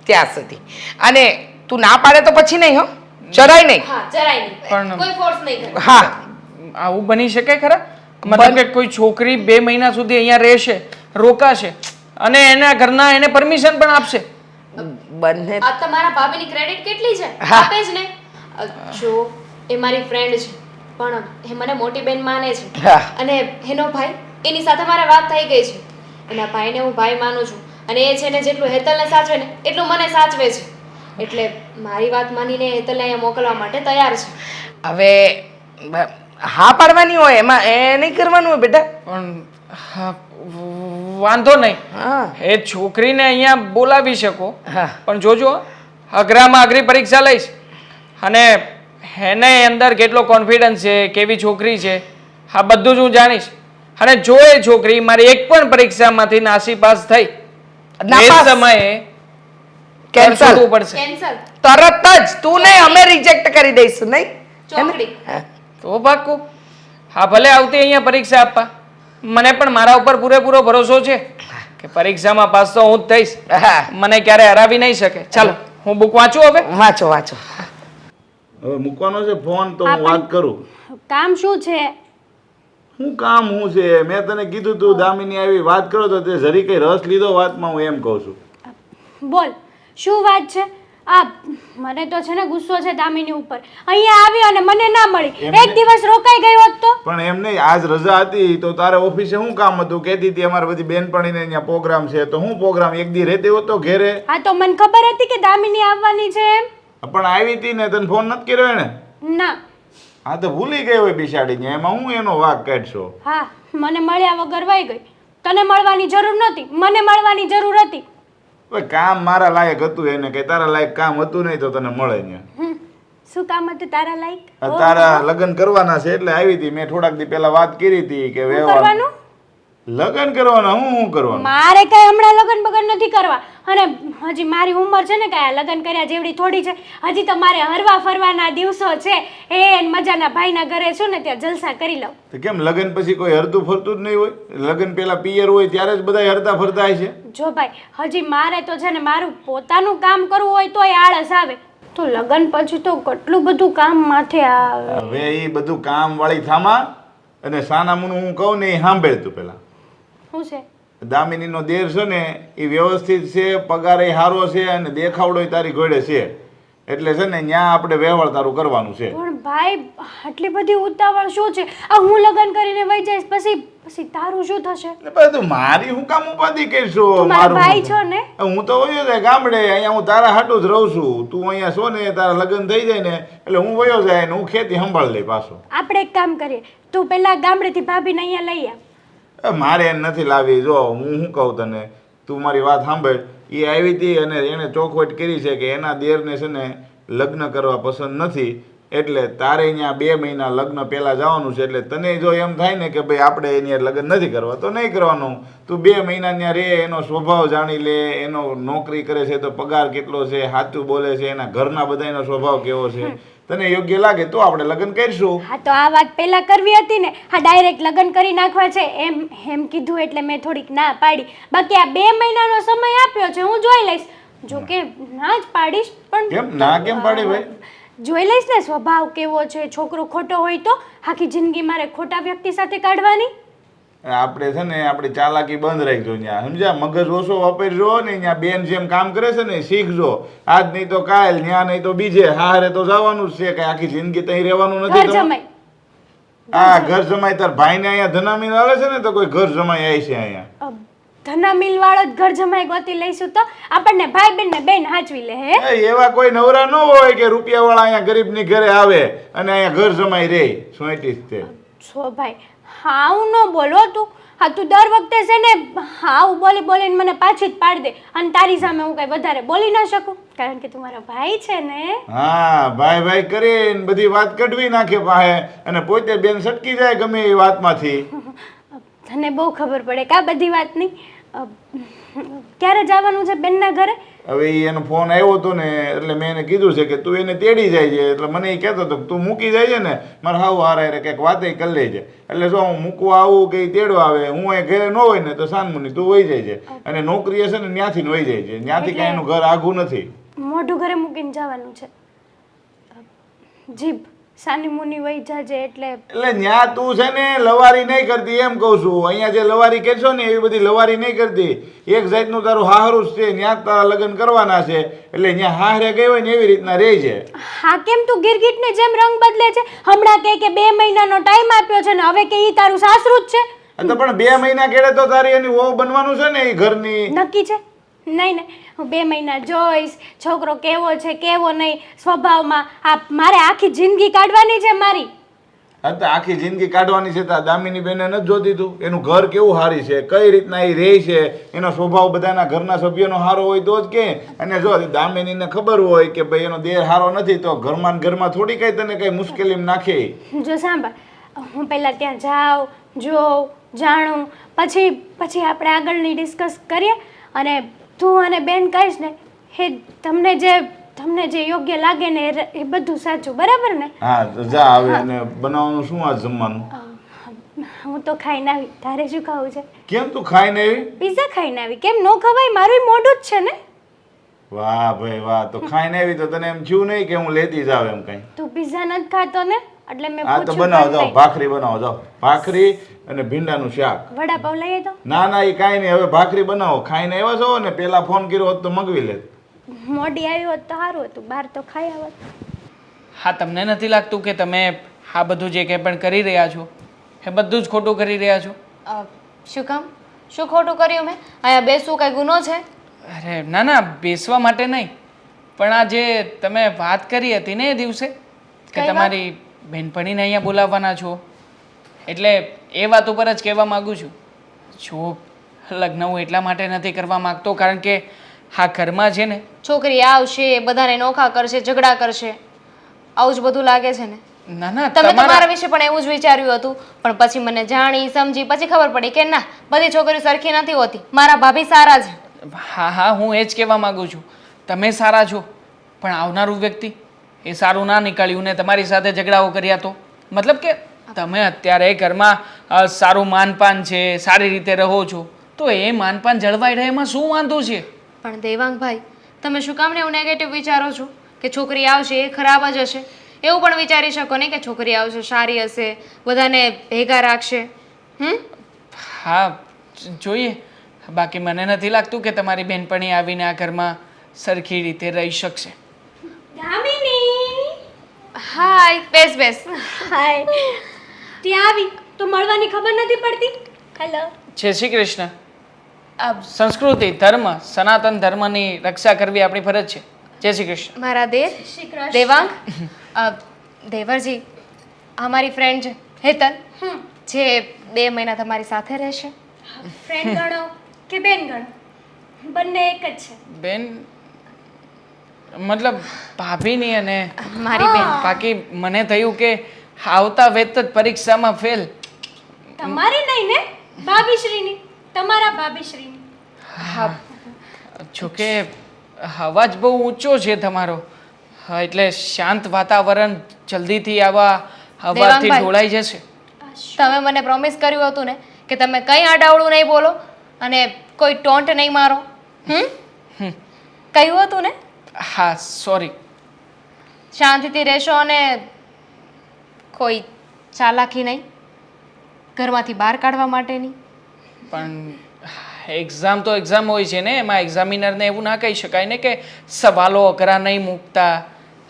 ત્યાં સુધી. અને તું ના પાડે તો પછી નહીં, હો જરાય નહીં. હા, જરાય નહીં. પણ- કોઈ ફોર્સ નહીં કરે. હા, આવું બની શકે ખરા? મતલબ કે કોઈ છોકરી 2 મહિના સુધી અહીંયા રહેશે, રોકાશે અને એના ઘરના એને પરમિશન પણ આપશે? બંને આ તમારા ભાભીની ક્રેડિટ કેટલી છે? હા. આપે જ ને. જો એ મારી ફ્રેન્ડ છે, પણ એ મને મોટી બેન માને છે. હા. અને એનો ભાઈ, એની સાથે મારે વાત થઈ ગઈ છે. એના ભાઈને હું ભાઈ માનું છું અને એ છે ને જેટલું હેતલને સાચવે ને એટલું મને સાચવે છે. એટલે મારી વાત માનીને હેતલને અહીંયા મોકલવા માટે તૈયાર છે. હવે હા પાડવાની હોય, એમાં એ નહીં કરવાનું હોય બેટા. પણ હા, વાંધો નહીં, હા એ છોકરીને અહીંયા બોલાવી શકો, હા પણ જોજો અઘરામાં અઘરી પરીક્ષા લઈશ અને એને અંદર કેટલો કોન્ફિડન્સ છે, કેવી છોકરી છે, આ બધું જ હું જાણીશ. અને જો એ છોકરી મારી એક પણ પરીક્ષામાંથી નાસીપાસ થઈ, નાપાસ. એ સમયે કેન્સલ છોડવું પડશે. કેન્સલ તરત જ. તું નહીં, અમે રિજેક્ટ કરી દઈશું નહીં. ચોકડી. હા. તો પાક્કું. હા, ભલે આવતી અહીંયા પરીક્ષા આપવા, મને પણ મારા ઉપર પૂરેપૂરો ભરોસો છે કે પરીક્ષામાં પાસ તો હું જ થઈશ. હા. મને ક્યારે હરાવી નહીં શકે. ચાલો હું બુક વાંચું હવે. વાંચો વાંચો. હવે મૂકવાનો છે ફોન, તો હું વાત કરું. કામ શું છે? શું કામ શું છે? મેં તને કીધું તું દામિની આવી વાત કરો તો તે જરી કઈ રસ લીધો વાતમાં, હું એમ કહું છું. બોલ, શું વાત છે? આ મને તો છે ને ગુસ્સો છે દામિની ઉપર. અહીંયા આવી અને મને ના મળી, એક દિવસ રોકાઈ ગઈ હોત તો. પણ એમ નહીં, આજ રજા હતી તો તારે ઓફિસે શું કામ હતું? કહેતી હતી અમારે બધી બેનપણીને અહીંયા પ્રોગ્રામ છે, તો શું પ્રોગ્રામ? એક દી રહેતી હોત તો ઘેરે. હા તો મને ખબર હતી કે દામિની આવવાની છે એમ. પણ આવી હતી ને, તને ફોન નથી કર્યો એને? ના. હા તો ભૂલી ગઈ હોય બિસાડીને, એમાં હું એનો વાંક કાઢશો? હા, મને મળ્યા વગર વહી ગઈ. તને મળવાની જરૂર નહોતી, મને મળવાની જરૂર હતી. હવે કામ મારા લાયક હતું એને, કે તારા લાયક કામ હતું નહીં તો તને મળે ને. શું કામ હતું તારા લાયક? તારા લગ્ન કરવાના છે એટલે આવી હતી. મેં થોડાક દી પહેલા વાત કરી હતી કે શું કરવાનું? લગ્ન કરવાના. હું કરવાનું? મારે કઈ હમણાં લગ્ન બગન નથી કરવા. અને હજી મારી ઉંમર છે ને કાંઈ લગ્ન કર્યા જેવડી થોડી છે. હજી તો મારે હરવા ફરવાના દિવસો છે. એ મજાના ભાઈના ઘરે છું ને ત્યાં જલસા કરી લઉં. તો કેમ લગ્ન પછી કોઈ હરતું ફરતું જ નહીં હોય? લગ્ન પેલા પિયર હોય ત્યારે જ બધા હરતા ફરતા છે. જો ભાઈ, હજી મારે તો છે ને મારું પોતાનું કામ કરવું હોય તોય આળસ આવે. તો લગ્ન પછી તો કેટલું બધું કામ માથે આવે. હવે એ બધું કામ વાળી થામા અને સાનામુનું હું કહું ને એ સાંભળ તું પેલા. શું છે? દામિનીનો દેર છે ને એ વ્યવસ્થિત છે, પગાર એ સારો છે અને દેખાવડો તારી ઘોડે છે, એટલે છે ને ત્યાં આપણે વ્યવહાર તારું કરવાનું છે. પણ ભાઈ આટલી બધી ઉતાવળ શું છે? આ હું લગ્ન કરીને વહી જઈશ પછી તારું શું થશે? એટલે બધું મારી હું કામ ઉપાધિ કરશો? તું મારો ભાઈ છો ને? હું તો વયો જાય ગામડે, અહીંયા હું તારા હાટું જ રહું છું. તું અહીંયા છો ને, તારા લગ્ન થઈ જાય ને એટલે હું વયો જાય ને હું ખેતી સંભાળ લઈ પાછો. આપણે એક કામ કરીએ, તું પેલા ગામડેથી ભાભીને અહીંયા લઈ આવ. મારે એને નથી લાવી. જો હું શું કહું તને, તું મારી વાત સાંભળ. એ આવી હતી અને એણે ચોખવટ કરી છે કે એના દેરને છે ને લગ્ન કરવા પસંદ નથી, એટલે તારે અહીંયા 2 મહિના લગ્ન પહેલાં જવાનું છે. એટલે તને જો એમ થાય ને કે ભાઈ આપણે એની લગ્ન નથી કરવા તો નહીં કરવાનું. તું 2 મહિના ત્યાં રહે, એનો સ્વભાવ જાણી લે, એનો નોકરી કરે છે તો પગાર કેટલો છે, સાચું બોલે છે, એના ઘરના બધા એનો સ્વભાવ કેવો છે, તને યોગ્ય લાગે તો આપણે લગ્ન કરીશું. હા તો આ વાત પહેલા કરવી હતી ને. હા ડાયરેક્ટ લગ્ન કરી નાખવા છે એમ કીધું એટલે મેં થોડીક ના પાડી. બાકી આ 2 મહિનાનો સમય આપ્યો છે, હું જોઈ લઈશ. જો કે ના જ પાડીશ પણ કેમ ના કેમ પાડી ભાઈ? જોઈ લઈશ ને સ્વભાવ કેવો છે. છોકરો ખોટો હોય તો આખી જિંદગી મારે ખોટા વ્યક્તિ સાથે કાઢવાની? આપણે છે ને આપણી ચાલાકી બંધ રાખજો. ત્યાં સમજ્યા? મગજ ઓછો વાપરજો ને. ત્યાં બેન જેમ કામ કરે છે ને શીખજો. આજ નહીં તો કાલ, ત્યાં નહીં તો બીજે, હારે તો જવાનું જ છે. કઈ આખી જિંદગી ત્યાં રહેવાનું નથી. ઘર જમાઈ. હા ઘર જમાઈ. તાર ભાઈને અહીંયા ધનામીન આવે છે ને તો કોઈ ઘર જમાઈ આવી છે અહીંયા. ધના મિલ વાળો જ ઘર જમાઈ ગોતી લઈશું તો આપણને ભાઈ બેન ને બેન હાચવી લે. હે એવા કોઈ નવરા ન હોય કે રૂપિયા વાળા અહીંયા ગરીબની ઘરે આવે અને અહીંયા ઘર જમાઈ રહે. સોઈટીસ તે છો ભાઈ. હા હું ન બોલો તું. હા તું દર વખતે છે ને હા હું બોલીને મને પાછી જ પાડી દે અને તારી સામે હું કઈ વધારે બોલી ના શકું કારણ કે તું મારો ભાઈ છે ને. હા ભાઈ ભાઈ કરીને બધી વાત કઢવી નાખે પાસે અને પોતે બેન સટકી જાય ગમે એ વાતમાંથી. તને બહુ ખબર પડે કા બધી વાતની. ક્યારે જવાનું છે બેનના ઘરે? હવે એનો ફોન આવ્યો હતો ને એટલે મેં એને કીધું છે કે તું એને તેડી જાય છે. એટલે મને એ કહેતો હતો કે તું મૂકી જાય છે ને મારે હાવ હારે કંઈક વાતે કરી લેજે. એટલે જો હું મૂકવા આવું કે તેડવા આવે, હું અહીં ઘરે ન હોય ને તો સાનમુની તું વહી જાય છે. અને નોકરી છે ને ત્યાંથી વહી જાય છે. ત્યાંથી કાંઈ એનું ઘર આઘું નથી. મોઢું ઘરે મૂકીને જવાનું છે. જીભ સાની મુની વહી જાજે એટલે ન્યા તું છે ને લવારી નહીં કરતી એમ કહું છું. અહીંયા જે લવારી કહેશો ને એવી બધી લવારી નહીં કરતી. એક જાતનું તારું હાહરું છે, ત્યાં તારા લગ્ન કરવાના છે એટલે ત્યાં હાહરે ગઈ હોય ને એવી રીતના રહે છે. હા કેમ તું ગિરગિટને જેમ રંગ બદલે છે? હમણાં કે 2 મહિનાનો ટાઈમ આપ્યો છે ને હવે કે ઈ તારું સાસરું જ છે. તો પણ 2 મહિના કેડે તો તારી એની વહુ બનવાનું છે ને એ ઘરની. નક્કી છે? નહીં હું 2 મહિના જોઈશ છોકરો કેવો છે કેવો નહીં સ્વભાવમાં. આ મારે આખી જિંદગી કાઢવાની છે મારી. હા તો આખી જિંદગી કાઢવાની છે તો આ દામિની બેને નથી જોતી તું એનું ઘર કેવું સારી છે કઈ રીતના એ રહે છે એનો સ્વભાવ બધાના ઘરના સભ્યોનો સારો હોય તો જ કે અને જો દામિનીને ખબર હોય કે ભાઈ એનો દેર સારો નથી તો ઘરમાં ને ઘરમાં થોડી કઈ તને કઈ મુશ્કેલીમાં નાખે. જો સાંભળ, હું પહેલાં ત્યાં જાઉં, જોઉં, જાણું, પછી આપણે આગળની ડિસ્કસ કરીએ અને તું અને બેન કહીશ ને એ તમને જે યોગ્ય લાગે ને એ બધું સાચું, બરાબર ને? હા તો જા આવે અને બનાવવાનું શું આ જમવાનું? હું તો ખાઈને આવી, તારે શું ખાવું છે? કેમ તું ખાઈને આવી? પિઝા ખાઈને આવી. કેમ નો ખવાય? મારું મોઢું જ છે ને. વાહ ભાઈ વાહ, તો ખાઈને આવી તો તને એમ થયું નહીં કે હું લેતી જાવ એમ કઈ? તું પિઝા નથી ખાતો ને એટલે મેં હા તો પૂછ્યું. બનાવો જાઓ, ભાખરી બનાવો જાઓ, ભાખરી અને ભીંડાનું શાક. વડાપાવ લઈએ તો ના ના એ કાંઈ નહીં, હવે ભાખરી બનાવો. ખાઈને આવ્યા છો ને પેલા ફોન કર્યો હોત તો મગવી લેત. મોડી આવ્યું હોત તો સારું હતું, બહાર તો ખાઈ આવત. હા, તમને નથી લાગતું કે તમે આ બધું જે કંઈ પણ કરી રહ્યા છો એ બધું જ ખોટું કરી રહ્યા છો? શું કામ? શું ખોટું કર્યું મેં? અહીંયા બેસવું કઈ ગુનો છે? અરે ના ના, બેસવા માટે નહીં, પણ આ જે તમે વાત કરી હતી ને એ દિવસે કે કઈ વાત? તમારી બહેનપણીને અહીંયા બોલાવવાના છો, એટલે એ વાત ઉપર જ કહેવા માગું છું. જો લગ્ન હું એટલા માટે નથી કરવા માગતો કારણ કે આ ઘરમાં છે ને છોકરી આવશે, બધાને નોખા કરશે, ઝઘડા કરશે, આવું જ બધું લાગે છે ને? ના ના તમે તમારા તમારા વિશે પણ એવું જ વિચાર્યું હતું, પણ પછી મને જાણી સમજી પછી ખબર પડી કે ના, બધી છોકરીઓ સરખી નથી હોતી. મારા ભાભી સારા છે. હા હા, હું એ જ કહેવા માગું છું. તમે સારા છો પણ આવનારું વ્યક્તિ એ સારું ના નીકળ્યું ને તમારી સાથે ઝઘડાઓ કર્યા તો મતલબ કે તમે અત્યારે ઘરમાં સારું માનપાન છે, સારી રીતે રહો છો, તો એ માનપાન જળવાઈ રહે એમાં શું વાંધો છે? પણ દેવાંગભાઈ, તમે શું કામ ને એવું નેગેટિવ વિચારો છો કે છોકરી આવશે એ ખરાબ જ હશે? એવું પણ વિચારી શકો ને કે છોકરી આવશે સારી હશે, બધાને ભેગા રાખશે. હા જોઈએ, બાકી મને નથી લાગતું કે તમારી બહેનપણી આવીને આ ઘરમાં સરખી રીતે રહી શકશે. દામિની, હાય, બેસ બેસ. હાય. ત્યાં આવી તો મળવાની ખબર નથી પડતી. હેલો. જય શ્રી કૃષ્ણ. આ સંસ્કૃતિ, ધર્મ, સનાતન ધર્મની રક્ષા કરવી આપણી ફરજ છે. જય શ્રી કૃષ્ણ. મારા દેર શ્રી કૃષ્ણ. દેવાંગ, દેવરજી, આ મારી ફ્રેન્ડ છે હેતલ, જે 2 મહિના તમારી સાથે રહેશે. ફ્રેન્ડ ગણો કે બેન ગણો, બંને એક જ છે. બેન મતલબ ભાભીની અને મારી બેન. બાકી મને થયું કે આવતા વેત જ પરીક્ષામાં ફેલ. તમારી નહીં ને, ભાભીશ્રીની, તમારા ભાભીશ્રીની. હા, જોકે અવાજ બહુ ઊંચો છે તમારો, હા, એટલે શાંત વાતાવરણ જલ્દીથી આવા અવાજથી દેવાંગભાઈ. ઢોળાઈ જશે. તમે મને પ્રોમિસ કર્યું હતું ને કે તમે કંઈ આડાવડું નહીં બોલો અને કોઈ ટોન્ટ નહીં મારો. કહ્યું હતું ને? હા, સોરી. શાંતિથી રહેશો અને કોઈ ચાલાકી નહીં, ઘરમાંથી બહાર કાઢવા માટેની. પણ એક્ઝામ તો એક્ઝામ હોય છે ને, એમાં એક્ઝામિનરને એવું ના કહી શકાય ને કે સવાલો અઘરા નહીં મૂકતા,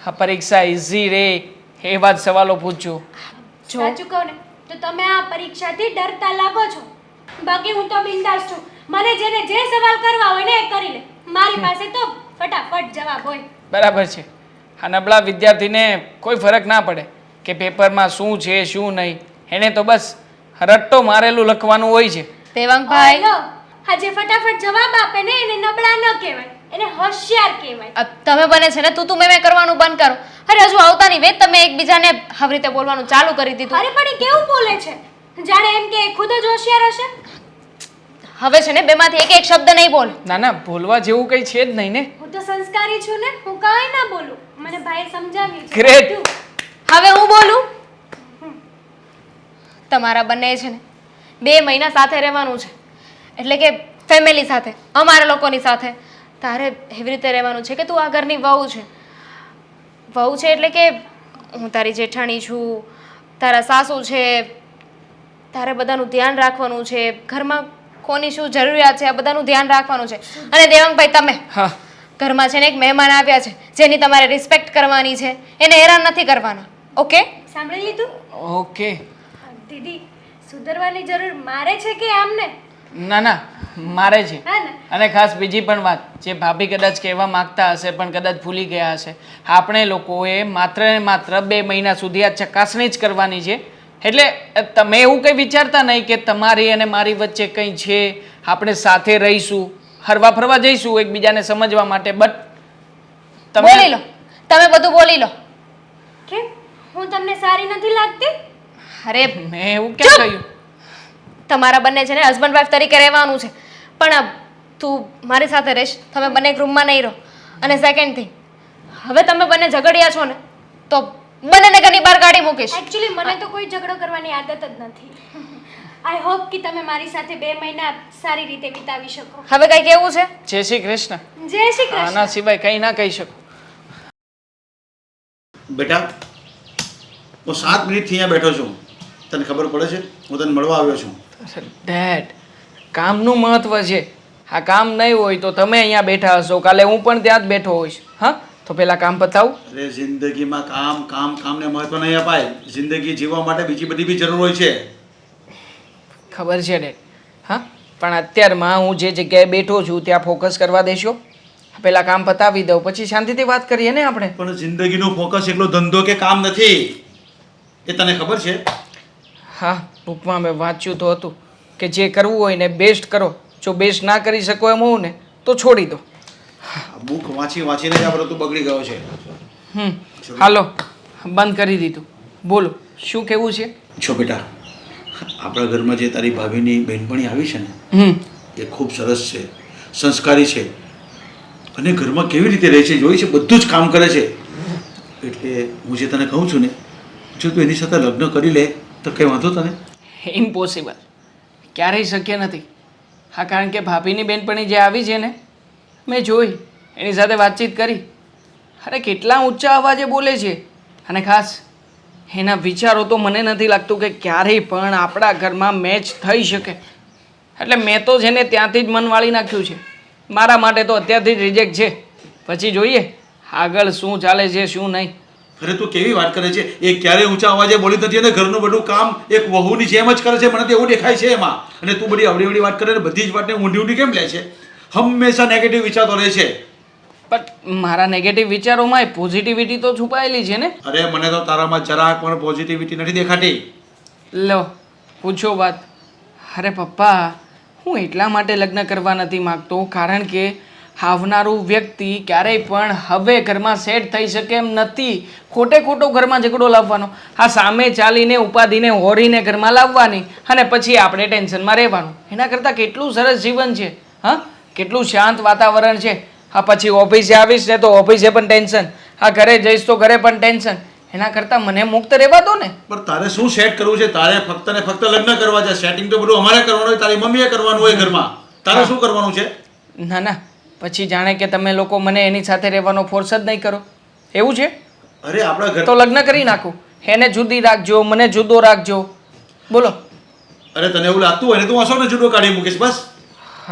આ પરીક્ષા ઇઝી રહે એવા જ સવાલો પૂછજો. સાચું કહો ને તો તમે આ પરીક્ષાથી ડરતા લાગો છો. બાકી હું તો બિંદાસ છું. મને જેને જે સવાલ કરવા હોય ને એ કરી લે. મારી પાસે તો ફટાફટ જવાબ હોય. બરાબર છે. આ નબળા વિદ્યાર્થીને કોઈ ફરક ના પડે કે પેપરમાં શું છે શું નહીં, એને તો બસ રટ્ટો મારેલું લખવાનું હોય છે. દેવાંગભાઈ, લો, આ જે ફટાફટ જવાબ આપે ને એને નબળા ન કહેવાય, એને હોશિયાર કહેવાય. તમે બને છે ને તું મેં કરવાનું બંધ કરો. અરે હજુ આવતા નહીં વેત તમે એકબીજાને આવી રીતે બોલવાનું ચાલુ કરી દીધું. અરે પણ એ કેવું બોલે છે, જાણે એમ કે એ ખુદ જ હોશિયાર હશે. હવે છે ને બેમાંથી એક શબ્દ નહીં બોલ. ના ના, બોલવા જેવું કંઈ છે જ નહીં ને. હું તો સંસ્કારી છું ને, હું કાંઈ ના બોલું. મને ભાઈએ સમજાવ્યું છે. Great. બધું. હવે હું બોલું. તમારા બંને છે ને 2 મહિના સાથે રહેવાનું છે, એટલે કે ફેમિલી સાથે, અમારા લોકોની સાથે. તારે એવી રીતે રહેવાનું છે કે તું આ ઘરની વહુ છે. વહુ છે એટલે કે હું તારી જેઠાણી છું, તારા સાસુ છે, તારે બધાનું ધ્યાન રાખવાનું છે, ઘરમાં કોની શું જરૂરિયાત છે આ બધાનું ધ્યાન રાખવાનું છે. અને દેવાંગભાઈ, તમે હા, ઘરમાં છે ને એક મહેમાન આવ્યા છે જેની તમારે રિસ્પેક્ટ કરવાની છે, એને હેરાન નથી કરવાના. ઓકે? સાંભળી લીધું? ઓકે. દીદી, સુધરવાની જરૂર મારે છે કે આમને? ના ના, મારે છે. હા ને? અને ખાસ બીજી પણ વાત, જે ભાભી કદાચ કહેવા માંગતા હશે પણ કદાચ ભૂલી ગયા હશે, આપણે લોકોએ માત્ર ને માત્ર 2 મહિના સુધી આ ચકાસણી જ કરવાની છે એટલે તમે એવું કંઈ વિચારતા નહીં કે તમારી અને મારી વચ્ચે કંઈ છે, આપણે સાથે રહીશું, હરવા ફરવા જઈશું એકબીજાને સમજવા માટે, બટ બોલી લો, તમે બધું બોલી લો. કેમ હું તમને સારી નથી લાગતી? અરે મેં એવું ક્યાં કહ્યું? તમારા બંને છે ને હસબન્ડ વાઈફ તરીકે રહેવાનું છે, પણ તું મારી સાથે રહીશ, તમે બંને એક રૂમમાં નહીં રહો. અને સેકન્ડ થિંગ, હવે તમે બંને ઝઘડ્યા છો ને તો બંનેને ઘરની બહાર કાઢી મૂકીશ. એકચ્યુઅલી મને તો કોઈ ઝઘડો કરવાની આદત જ નથી. આઈ હોપ કે તમે મારી સાથે 2 મહિના સારી રીતે વિતાવી શકો. હવે કઈ કેવું છે? જય શ્રી કૃષ્ણ. જય શ્રી કૃષ્ણ. આના સિવાય કંઈ ના કહી શકું. બેટા હું 7 મિનિટથી અહીંયા બેઠો છું, તને ખબર પડે છે? હું તને મળવા આવ્યો છું. ડેડ, કામનું મહત્વ છે. આ કામ નહીં હોય તો તમે અહીંયા બેઠા હશો, કાલે હું પણ ત્યાં જ બેઠો હોઈશ. હા, તો પેલા કામ પતાવું. અરે જિંદગીમાં કામને મહત્વ નહીં અપાય. જિંદગી જીવવા માટે બીજી બધી બી જરૂર હોય છે. ખબર છે ડેડ. હા, પણ અત્યારમાં હું જે જગ્યાએ બેઠો છું ત્યાં ફોકસ કરવા દેશો? પેલા કામ પતાવી દઉં પછી શાંતિથી વાત કરીએ ને આપણે. પણ જિંદગીનો ફોકસ એકલો ધંધો કે કામ નથી, એ તને ખબર છે? હા, બુકમાં મેં વાંચ્યું તો હતું કે જે કરવું હોય ને બેસ્ટ કરો, જો બેસ્ટ ના કરી શકો એમ હોઉં ને તો છોડી દો. આ બુક વાંચીને જ આ બધું બગડી ગયો છે. હાલો, બંધ કરી દીધું. બોલો, શું કેવું છે? જો બેટા, આપણા ઘરમાં જે તારી ભાભીની બહેનપણી આવી છે ને, એ ખૂબ સરસ છે, સંસ્કારી છે, અને ઘરમાં કેવી રીતે રહે છે જોઈ છે, બધું જ કામ કરે છે. એટલે હું જે તને કહું છું ને, જો તું એની સાથે લગ્ન કરી લે તો કંઈ વાંધો તને? ઇમ્પોસિબલ, ક્યારેય શક્ય નથી. હા, કારણ કે ભાભીની બેનપણી જે આવી છે ને, મેં જોઈ, એની સાથે વાતચીત કરી. અરે કેટલા ઊંચા અવાજે બોલે છે, અને ખાસ એના વિચારો તો મને નથી લાગતું કે ક્યારેય પણ આપણા ઘરમાં મેચ થઈ શકે. એટલે મેં તો છે ને ત્યાંથી જ મન વાળી નાખ્યું છે. મારા માટે તો અત્યારથી જ રિજેક્ટ છે. પછી જોઈએ આગળ શું ચાલે છે શું નહીં. અરે તું કેવી વાત કરે છે? એ ક્યારેય ઊંચા અવાજે બોલી નથી અને ઘરનું બધું કામ એક વહુની જેમ જ કરે છે. મને તો એવું દેખાય છે એમાં. અને તું બધી અવળી વાત કરે ને બધી જ વાતને ઊંડી કેમ લે છે? હંમેશા નેગેટિવ વિચારતો રહે છે. પણ મારા નેગેટિવ વિચારોમાં પોઝિટિવિટી તો છુપાયેલી છે ને. અરે મને તો તારામાં જરાક પણ પોઝિટિવિટી નથી દેખાતી. લો, પૂછો વાત. અરે પપ્પા, હું એટલા માટે લગ્ન કરવા નથી માગતો કારણ કે આવનારું વ્યક્તિ ક્યારેય પણ હવે ઘરમાં સેટ થઈ શકે એમ નથી. ખોટે ખોટો ઘરમાં ઝઘડો લાવવાનો, આ સામે ચાલીને ઉપાધિને હોરીને ઘરમાં લાવવાની અને પછી આપણે ટેન્શનમાં રહેવાનું. એના કરતાં કેટલું સરસ જીવન છે. હા, કેટલું શાંત વાતાવરણ છે. હા, પછી ઓફિસે આવીશ ને તો ઓફિસે પણ ટેન્શન, હા ઘરે જઈશ તો ઘરે પણ ટેન્શન. એના કરતાં મને મુક્ત રહેવા દો ને. પણ તારે શું સેટ કરવું છે? તારે ફક્ત ને ફક્ત લગ્ન કરવા છે. સેટિંગ તો બધું અમારે કરવાનું હોય, તારી મમ્મીએ કરવાનું હોય ઘરમાં. તારે શું કરવાનું છે? ના ના, પછી જાણે કે તમે લોકો મને એની સાથે રહેવાનો ફોર્સ જ નહીં કરો એવું છે? અરે આપણા ઘર તો લગ્ન કરી નાખું, એને જુદી રાખજો, મને જુદો રાખજો. બોલો. અરે તને એવું લાગતું હોય ને તું અશોકને જુદો કાઢી મૂકીશ બસ.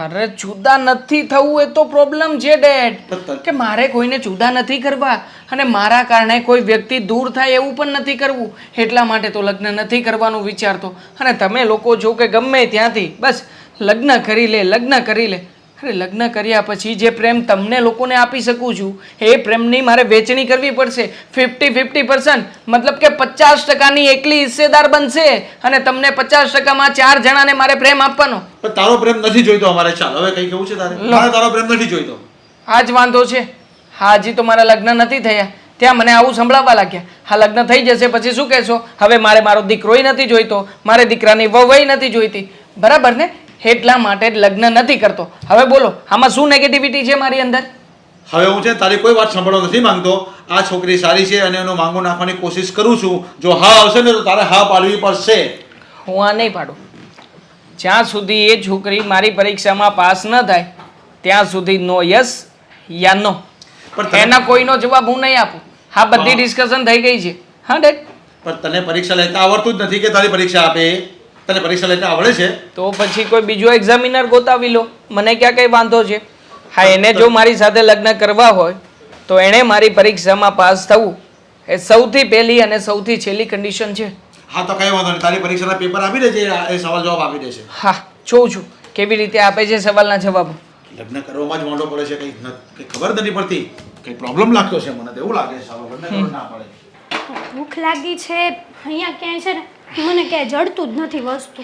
અરે જુદા નથી થવું એ તો પ્રોબ્લેમ છે ડેડ, કે મારે કોઈને જુદા નથી કરવા અને મારા કારણે કોઈ વ્યક્તિ દૂર થાય એવું પણ નથી કરવું. એટલા માટે તો લગ્ન નથી કરવાનું વિચારતો. અને તમે લોકો જો કે ગમે ત્યાંથી બસ લગ્ન કરી લે, લગ્ન કરી લે. અરે લગ્ન કર્યા પછી જે પ્રેમ તમને લોકોને આપી શકું છું એ પ્રેમની મારે વેચણી કરવી પડશે. 50-50%, મતલબ કે 50%ની એકલી હિસ્સેદાર બનશે અને તમને 50%માં 4 જણાને મારે પ્રેમ આપવાનો. પણ તારો પ્રેમ નથી જોઈતો અમારે. ચાલ હવે કઈ કેવું છે તારે? મારે તારો પ્રેમ નથી જોઈતો. આ જ વાંધો છે. હા, હજી તો મારા લગ્ન નથી થયા ત્યાં મને આવું સંભળાવવા લાગ્યા. હા, લગ્ન થઈ જશે પછી શું કહેશો? હવે મારે મારો દીકરોય નથી જોઈતો, મારે દીકરાની વહુય નથી જોઈતી. બરાબર ને? એટલા માટે જ લગ્ન નથી કરતો. હવે બોલો, આમાં શું નેગેટિવિટી છે મારી અંદર? હવે હું છે તારી કોઈ વાત સાંભળવા નથી માંગતો. આ છોકરી સારી છે અને એનો માંગો નાખવાની કોશિશ કરું છું. જો હા આવશે ને તો તારે હા પાડવી પડશે. હું આ નહીં પાડું. જ્યાં સુધી એ છોકરી મારી પરીક્ષામાં પાસ ન થાય ત્યાં સુધી નો યસ યા નો. પણ એના કોઈનો જવાબ હું નહીં આપું. હા, બધી ડિસ્કશન થઈ ગઈ છે. હા ડેડ. પણ તને પરીક્ષા લેતા આવડતું જ નથી કે તારી પરીક્ષા આપે? તને પરીક્ષા લેતા આવડે છે? તો પછી કોઈ બીજો એક્ઝામિનર ગોતાવી લો, મને ક્યાં કઈ વાંધો છે. હા, એને જો મારી સાથે લગ્ન કરવા હોય તો એણે મારી પરીક્ષામાં પાસ થવું એ સૌથી પહેલી અને સૌથી છેલ્લી કન્ડિશન છે. હા, તો કઈ વાંધો નહીં. તારી પરીક્ષાના પેપર આપી દેજે, એ સવાલ જવાબ આપી દેશે. હા, જોઉં છું કેવી રીતે આપે છે સવાલના જવાબો. લગ્ન કરવામાં જ વાંધો પડે છે. કઈ ખબર નથી પડતી. કઈ પ્રોબ્લેમ લાગતો છે મને તો એવું લાગે છે. સાલો લગ્ન કરવા ના પડે. ભૂખ લાગી છે અહીંયા ક્યાંય છે ને મને ક્યાંય જડતું જ નથી વસ્તુ.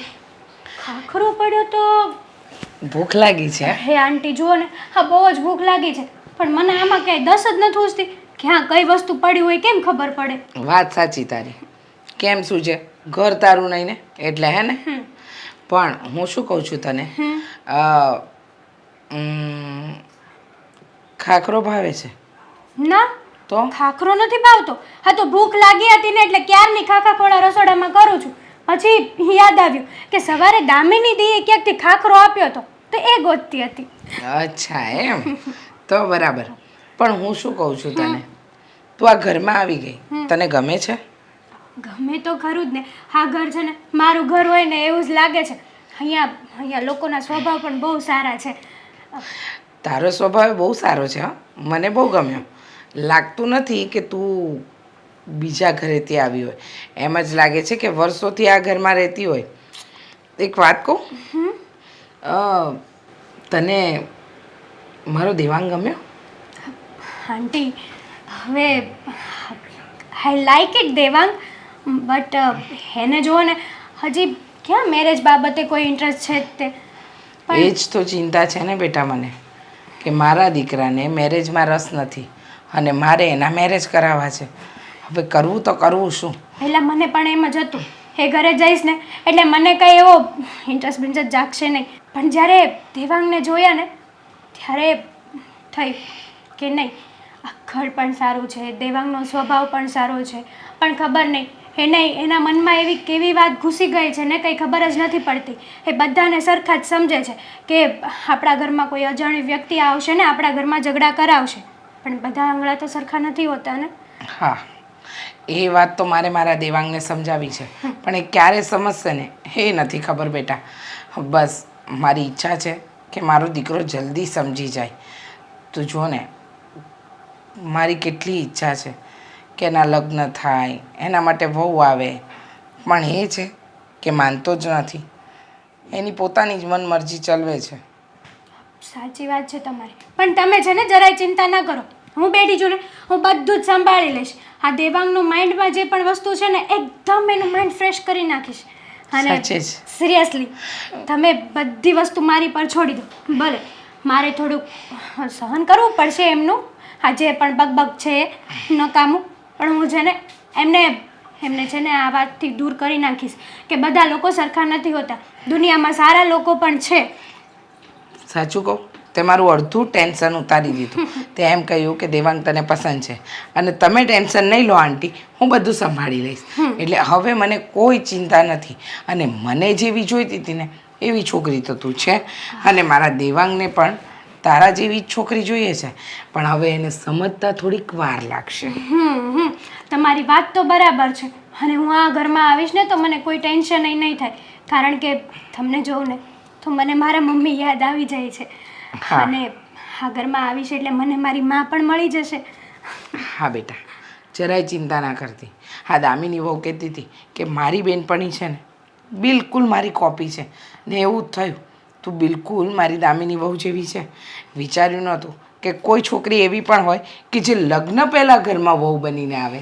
ખાખરો પડ્યો તો ભૂખ લાગી છે? હે આંટી જુઓ ને, હા બહુ જ ભૂખ લાગી છે, પણ મને આમાં ક્યાંય દસ જ નથી ઉજતી. ક્યાં કઈ વસ્તુ પડી હોય કેમ ખબર પડે? વાત સાચી તારી. કેમ શું છે, ઘર તારું નહીં ને એટલે હે ને. પણ હું શું કહું છું તને, ખાખરો ભાવે છે? ના, તો ખાખરો નથી ભાવતો. હા તો ભૂખ લાગી હતી ને એટલે ક્યારની ખાખા ખોળા રસોડામાં કરું છું. પછી યાદ આવ્યું કે સવારે દામિની દીએ ક્યાંકથી ખાખરો આપ્યો હતો તો એ ગોતતી હતી. અચ્છા એમ, તો બરાબર. પણ હું શું કહું છું તને, તું આ ઘરમાં આવી ગઈ, તને ગમે છે? ગમે તો ખરું જ ને. હા ઘર છે ને મારું ઘર હોય ને એવું જ લાગે છે. અહીંયા લોકોના સ્વભાવ પણ બહુ સારા છે. તારો સ્વભાવ બહુ સારો છે હા, મને બહુ ગમ્યો. લાગતું નથી કે તું બીજા ઘરેથી આવી હોય, એમ જ લાગે છે કે વર્ષોથી આ ઘરમાં રહેતી હોય. એક વાત કહું, તને મારો દેવાંગ ગમ્યો? આંટી હવે I like it Devang, but એને જુઓ ને હજી ક્યાં મેરેજ બાબતે કોઈ ઇન્ટરેસ્ટ છે જ તે. એ જ તો ચિંતા છે ને બેટા મને, કે મારા દીકરાને મેરેજમાં રસ નથી અને મારે એના મેરેજ કરાવવા છે. હવે કરવું તો કરવું શું? પહેલાં મને પણ એમ જ હતું એ ઘરે જઈશ ને એટલે મને કંઈ એવો ઇન્ટરેસ્ટ જાગશે નહીં. પણ જ્યારે દેવાંગને જોયા ને ત્યારે થઈ કે નહીં, આ ઘર પણ સારું છે, દેવાંગનો સ્વભાવ પણ સારો છે, પણ ખબર નહીં એને એના મનમાં એવી કેવી વાત ઘૂસી ગઈ છે ને કંઈ ખબર જ નથી પડતી. એ બધાને સરખા જ સમજે છે કે આપણા ઘરમાં કોઈ અજાણી વ્યક્તિ આવશે ને આપણા ઘરમાં ઝઘડા કરાવશે, પણ બધા આંગળા તો સરખા નથી હોતા ને. હા, એ વાત તો મારે મારા દેવાંગને સમજાવી છે, પણ એ ક્યારે સમજશે ને એ નથી ખબર બેટા. બસ મારી ઈચ્છા છે કે મારો દીકરો જલ્દી સમજી જાય. તું જો ને, મારી કેટલી ઈચ્છા છે કે એના લગ્ન થાય, એના માટે વહુ આવે, પણ એ છે કે માનતો જ નથી. એની પોતાની જ મનમરજી ચલવે છે. સાચી વાત છે તમારી, પણ તમે છે ને જરાય ચિંતા ના કરો. હું બેઠી છું ને, હું બધું જ સંભાળી લઈશ. આ દેવાંગનું માઇન્ડમાં જે પણ વસ્તુ છે ને એકદમ એનું માઇન્ડ ફ્રેશ કરી નાખીશ. અને સાચે જ. સિરિયસલી તમે બધી વસ્તુ મારી પર છોડી દો. ભલે મારે થોડુંક સહન કરવું પડશે એમનું, આ જે પણ બકબક છે એ નકામું, પણ હું છે ને એમને છે ને આ વાતથી દૂર કરી નાખીશ કે બધા લોકો સરખા નથી હોતા, દુનિયામાં સારા લોકો પણ છે. સાચું કહું, તે મારું અડધું ટેન્શન ઉતારી દીધું. તે એમ કહ્યું કે દેવાંગ તને પસંદ છે અને તમે ટેન્શન નહીં લો આંટી, હું બધું સંભાળી લઈશ. એટલે હવે મને કોઈ ચિંતા નથી. અને મને જેવી જોઈતી હતી ને એવી છોકરી તો તું છે, અને મારા દેવાંગને પણ તારા જેવી જ છોકરી જોઈએ છે, પણ હવે એને સમજતા થોડીક વાર લાગશે. તમારી વાત તો બરાબર છે. અને હું આ ઘરમાં આવીશ ને તો મને કોઈ ટેન્શન નહીં થાય, કારણ કે તમને જોઉં ને તો મને મારા મમ્મી યાદ આવી જાય છે. અને આ ઘરમાં આવીશ એટલે મને મારી માં પણ મળી જશે. હા બેટા, જરાય ચિંતા ના કરતી. હા, દામિની વહુ કહેતી હતી કે મારી બેનપણી છે ને બિલકુલ મારી કોપી છે, ને એવું જ થયું. તું બિલકુલ મારી દામિની વહુ જેવી છે. વિચાર્યું નહોતું કે કોઈ છોકરી એવી પણ હોય કે જે લગ્ન પહેલાં ઘરમાં વહુ બનીને આવે.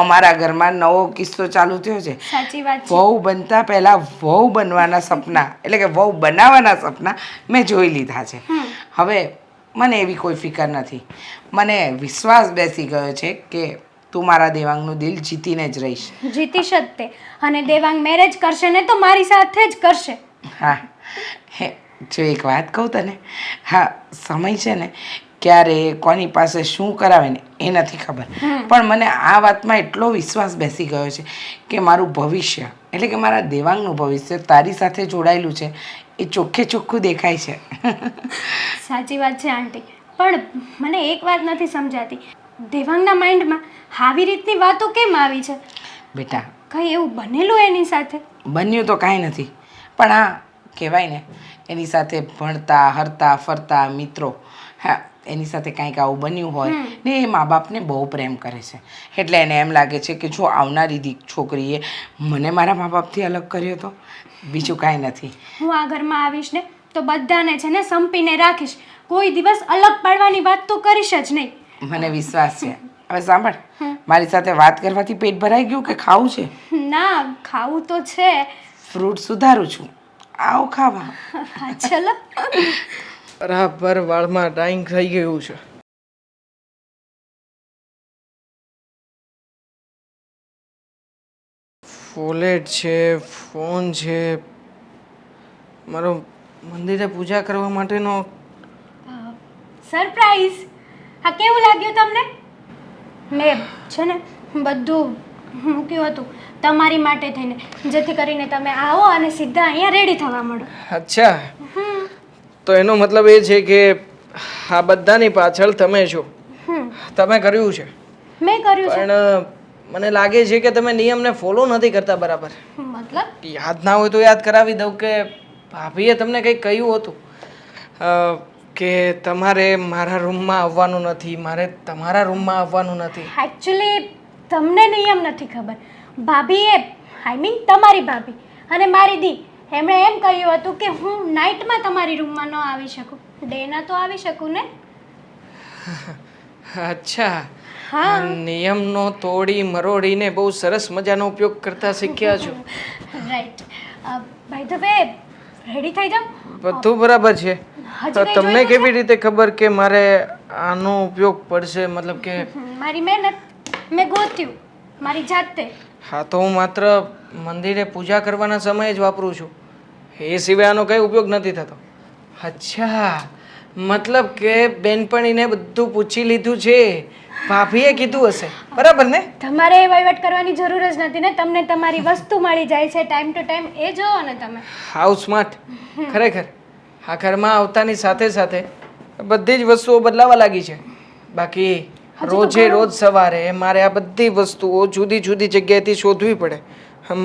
અમારા ઘરમાં નવો કિસ્સો ચાલુ થયો છે. સાચી વાત છે. વહુ બનતા પહેલાં વહુ બનવાના સપના, એટલે કે વહુ બનાવવાના સપના મેં જોઈ લીધા છે. હવે મને એવી કોઈ ફિકર નથી. મને વિશ્વાસ બેસી ગયો છે કે તું મારા દેવાંગનું દિલ જીતીને જ રહીશ. જીતીશ જ તે. અને દેવાંગ મેરેજ કરશે ને તો મારી સાથે જ કરશે. હા, જો એક વાત કહું તને, હા સમય છે ને ક્યારે કોની પાસે શું કરાવે ને એ નથી ખબર, પણ મને આ વાતમાં એટલો વિશ્વાસ બેસી ગયો છે કે મારું ભવિષ્ય, એટલે કે મારા દેવાંગનું ભવિષ્ય તારી સાથે જોડાયેલું છે એ ચોખ્ખે ચોખ્ખું દેખાય છે. સાચી વાત છે આંટી, પણ મને એક વાત નથી સમજાતી, દેવાંગના માઇન્ડમાં આવી રીતની વાતો કેમ આવી છે? બેટા, કંઈ એવું બનેલું એની સાથે? બન્યું તો કાંઈ નથી, પણ હા કહેવાય ને એની સાથે ભણતા હરતા ફરતા મિત્રો, હા એની સાથે કાંઈક આવું બન્યું હોય ને એ મા બાપને બહુ પ્રેમ કરે છે, એટલે એને એમ લાગે છે કે જો આવનારી છોકરીએ મને મારા મા બાપથી અલગ કર્યો તો, બીજું કાંઈ નથી. હું આ ઘરમાં આવીશ ને તો બધાને છે ને સંપીને રાખીશ, કોઈ દિવસ અલગ પાડવાની વાત તો કરીશ જ નહીં. મને વિશ્વાસ છે. હવે સાંભળ, મારી સાથે વાત કરવાથી પેટ ભરાઈ ગયું કે ખાવું છે? ના, ખાવું તો છે. ફ્રૂટ સુધારું છું, આવો ખાવા. હા, ચલો. બરાબર વાળમાં ડાઈંગ થઈ ગયું છે. વોલેટ છે, ફોન છે, મારો મંદિરે પૂજા કરવા માટેનો. સરપ્રાઈઝ. હા, કેવું લાગ્યું તમને? મેં છે ને બધું મૂક્યું હતું તમારી માટે થઈને, જેથી કરીને તમે આવો અને સીધા અહીંયા રેડી થવા મળો. અચ્છા, તો એનો મતલબ એ છે કે આ બધાની પાછળ તમે છો. તમે કર્યું છે. મેં કર્યું છે. પણ મને લાગે છે કે તમે નિયમને ફોલો નથી કરતા બરાબર. મતલબ? યાદ ના હોય તો યાદ કરાવી દઉં કે ભાભીએ તમને કંઈક કહ્યું હતું કે તમારે મારા રૂમમાં આવવાનું નથી, મારે તમારા રૂમમાં આવવાનું નથી. એકચ્યુઅલી તમને નિયમ નથી ખબર. ભાભીએ આઈ મીન તમારી ભાભી અને મારી દી એમણે એમ કહ્યું હતું કે હું નાઇટમાં તમારી રૂમમાં ન આવી શકું, ડેના તો આવી શકું ને. અચ્છા, હા. નિયમનો તોડી મરોડીને બહુ સરસ મજાનો ઉપયોગ કરતા શીખ્યા છો. Right. By the way, ready થઈ જાઓ. બધું બરાબર છે. હજી તો કંઈ તમને જોઈતું કેવી રીતે ખબર કે મારે આનો ઉપયોગ પડશે? મતલબ કે મારી મહેનત મેં ગોત્યું મારી જાતે. હા, તો હું માત્ર મંદિરે પૂજા કરવાના સમયે જ વાપરું છું, એ સિવાય આનો કંઈ ઉપયોગ નથી થતો. અચ્છા, મતલબ કે બેનપણીને બધું પૂછી લીધું છે, ભાભીએ કીધું હશે, બરાબર ને? તમારે એ વહીવટ કરવાની જરૂર જ નથી ને. તમને તમારી વસ્તુ મળી જાય છે ટાઈમ ટુ ટાઈમ, એ જોવો ને તમે. How smart. ખરેખર આ ઘરમાં આવતાની સાથે સાથે બધી જ વસ્તુઓ બદલાવા લાગી છે. બાકી રોજે રોજ સવારે મારે આ બધી વસ્તુઓ જુદી જુદી જગ્યાએથી શોધવી પડે.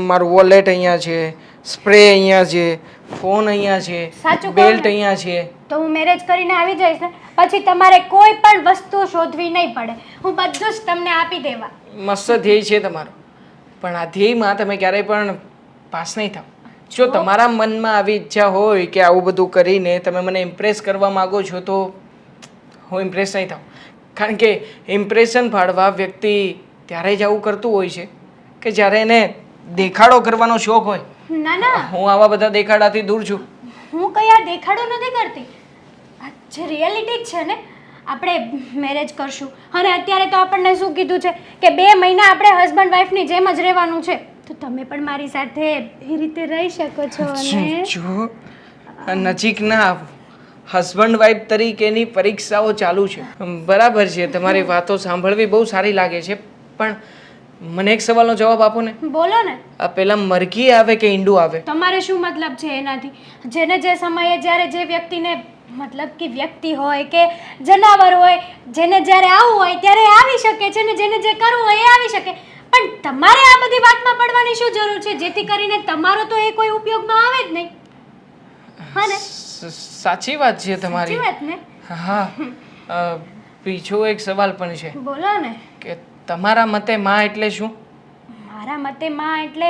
મારું વોલેટ અહીંયા છે, સ્પ્રે અહીંયા છે, ફોન અહીંયા છે, સાચું કહું બેલ્ટ ને? અહીંયા છે. તો હું મેરેજ કરીને આવી જઈશ ને, પછી તમારે કોઈ પણ વસ્તુ શોધવી નહીં પડે. હું બધું જ તમને આપી દેવા. મસ્ત ધ્યેય છે તમારો, પણ આ ધ્યેયમાં તમે ક્યારેય પણ પાસ નહીં થાવ. જો તમારા મનમાં આવી ઈચ્છા હોય કે આવું બધું કરીને તમે મને ઇમ્પ્રેસ કરવા માગો છો, તો હું ઇમ્પ્રેસ નહીં થાઉં. કારણ કે ઇમ્પ્રેશન પાડવા વ્યક્તિ ત્યારે જ આવું કરતું હોય છે કે જ્યારે એને દેખાડો કરવાનો શોખ હોય. ના ના, હું આવા બધા દેખાડાથી દૂર છું. હું કઈ આ દેખાડો નથી કરતી. આ જે રિયાલિટી જ છે ને, આપણે મેરેજ કરશું અને અત્યારે તો આપણને શું કીધું છે કે 2 મહિના આપણે હસબન્ડ વાઈફની જેમ જ રહેવાનું છે. તો તમે પણ મારી સાથે એ રીતે રહી શકો છો. અને જો નજીક ના આવો, હસબન્ડ વાઈફ તરીકેની પરીક્ષાઓ ચાલુ છે. બરાબર છે, તમારી વાતો સાંભળવી બહુ સારી લાગે છે, પણ મને એક સવાલનો જવાબ આપો ને. બોલો ને. આ પેલા મરઘી આવે કે ઈંડું આવે? તમારે શું મતલબ છે એનાથી? જેને જે સમયે જ્યારે જે વ્યક્તિને મતલબ કે વ્યક્તિ હોય કે જનાવર હોય, જેને જ્યારે આવવું હોય ત્યારે એ આવી શકે છે ને જેને જે કરવું હોય એ આવી શકે. પણ તમારે આ બધી વાતમાં પડવાની શું જરૂર છે, જેથી કરીને તમારો તો એ કોઈ ઉપયોગમાં આવે જ નહીં. હા ને? સાચી વાત છે તમારી. સાચી વાત ને? હા. બીજો એક સવાલ પણ છે બોલો ને. કે તમારા મતે માં એટલે શું? મારા મતે માં એટલે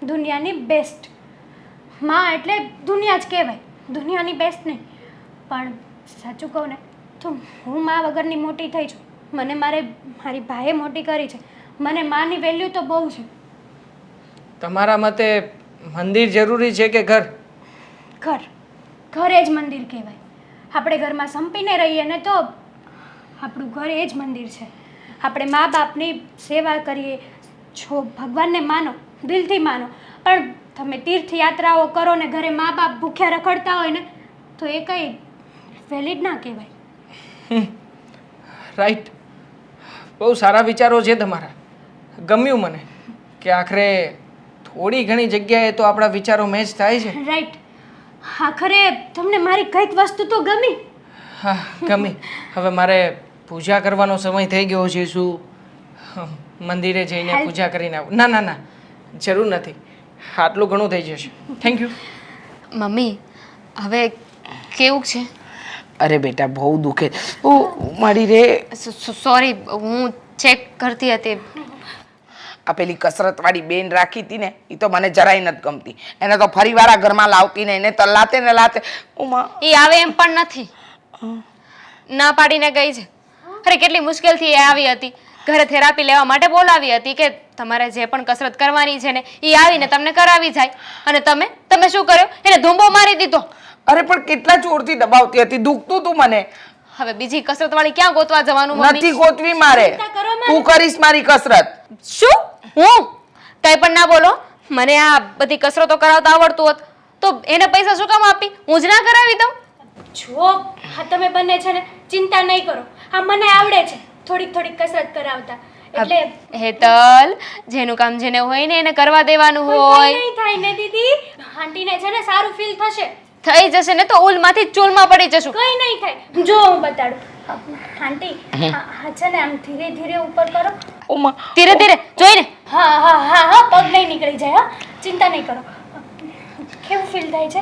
દુનિયાની બેસ્ટ. માં એટલે દુનિયા જ કહેવાય, દુનિયાની બેસ્ટ નહીં. પણ સાચું કહું ને તો હું માં વગરની મોટી થઈ છું. મને મારી ભાઈએ મોટી કરી છે. મને માની વેલ્યુ તો બહુ છે. તમારા મતે મંદિર જરૂરી છે કે ઘર? ઘર. ઘર એ જ મંદિર કહેવાય. આપણે ઘરમાં સંપીને રહીએ ને તો આપણું ઘર એ જ મંદિર છે. આપણે મા બાપની સેવા કરીએ છો, ભગવાનને માનો, દિલથી માનો, પણ તમે તીર્થયાત્રાઓ કરો ને ઘરે મા બાપ ભૂખ્યા રખડતા હોય ને તો એ કંઈ વેલિડ ના કહેવાય. રાઈટ. બહુ સારા વિચારો છે તમારા. ગમ્યું મને કે આખરે થોડી ઘણી જગ્યાએ તો આપણા વિચારો મેચ થાય છે. રાઈટ. આખરે તમને મારી કંઈક વસ્તુ તો ગમી. હા, ગમી. હવે મારે પૂજા કરવાનો સમય થઈ ગયો છે. શું મંદિરે જઈને પૂજા કરીને આવું? ના ના ના, જરૂર નથી. આટલું ઘણું થઈ જશે. Thank you. મમ્મી, હવે કેવું છે? અરે બેટા, બહુ દુખે. ઓ મારી રે. સોરી, હું ચેક કરતી હતી. આ પેલી કસરતવાળી બેન રાખી હતી ને, એ તો મને જરાય નથી ગમતી. એને તો ફરીવાર આ ઘરમાં લાવતી ને એને તલાતે ને લાતે. એ આવે એમ પણ નથી, ના પાડીને ગઈ છે. અરે કેટલી મુશ્કેલથી એ આવી હતી. ઘરે થેરાપી લેવા માટે બોલાવી હતી કે તમારે જે પણ કસરત કરવાની છે ને એ આવીને તમને કરાવી જાય. અને તમે શું કર્યું? એને ધૂંબો મારી દીધો. અરે પણ કેટલા જોરથી દબાવતી હતી, દુખતું તું મને. હવે બીજી કસરત વાળી ક્યાં ગોતવા જવાનું મમ્મી? નથી ગોતવી મારે, તું કરીશ મારી કસરત. શું? હું કઈ પણ ના બોલો. મને આ બધી કસરતો કરાવતા આવડતું હોત તો એને પૈસા શું કામ આપી? હું જ ના કરાવી દઉં. જો હા તમે બંને છે ને ચિંતા નહીં કરો. હા મને આવડે છે થોડીક થોડીક કસરત કરાવતા. એટલે હેતલ, જેનું કામ જેને હોય ને એને કરવા દેવાનું કોઈ હોય. નહીં થાય ને દીદી. આંટીને છે ને સારું ફીલ થશે. થઈ જશે ને તો ઉલમાંથી ચૂલમાં પડી જશું. કઈ નહીં થાય. જો હું બતાડું. આંટી હા છે ને આમ ધીરે ધીરે ઉપર કરો. ઓમાં ધીરે ધીરે જોઈને. હા હા હા હા પગ નહીં નીકળી જાય. હા ચિંતા નહીં કરો. કેવું ફીલ થાય છે?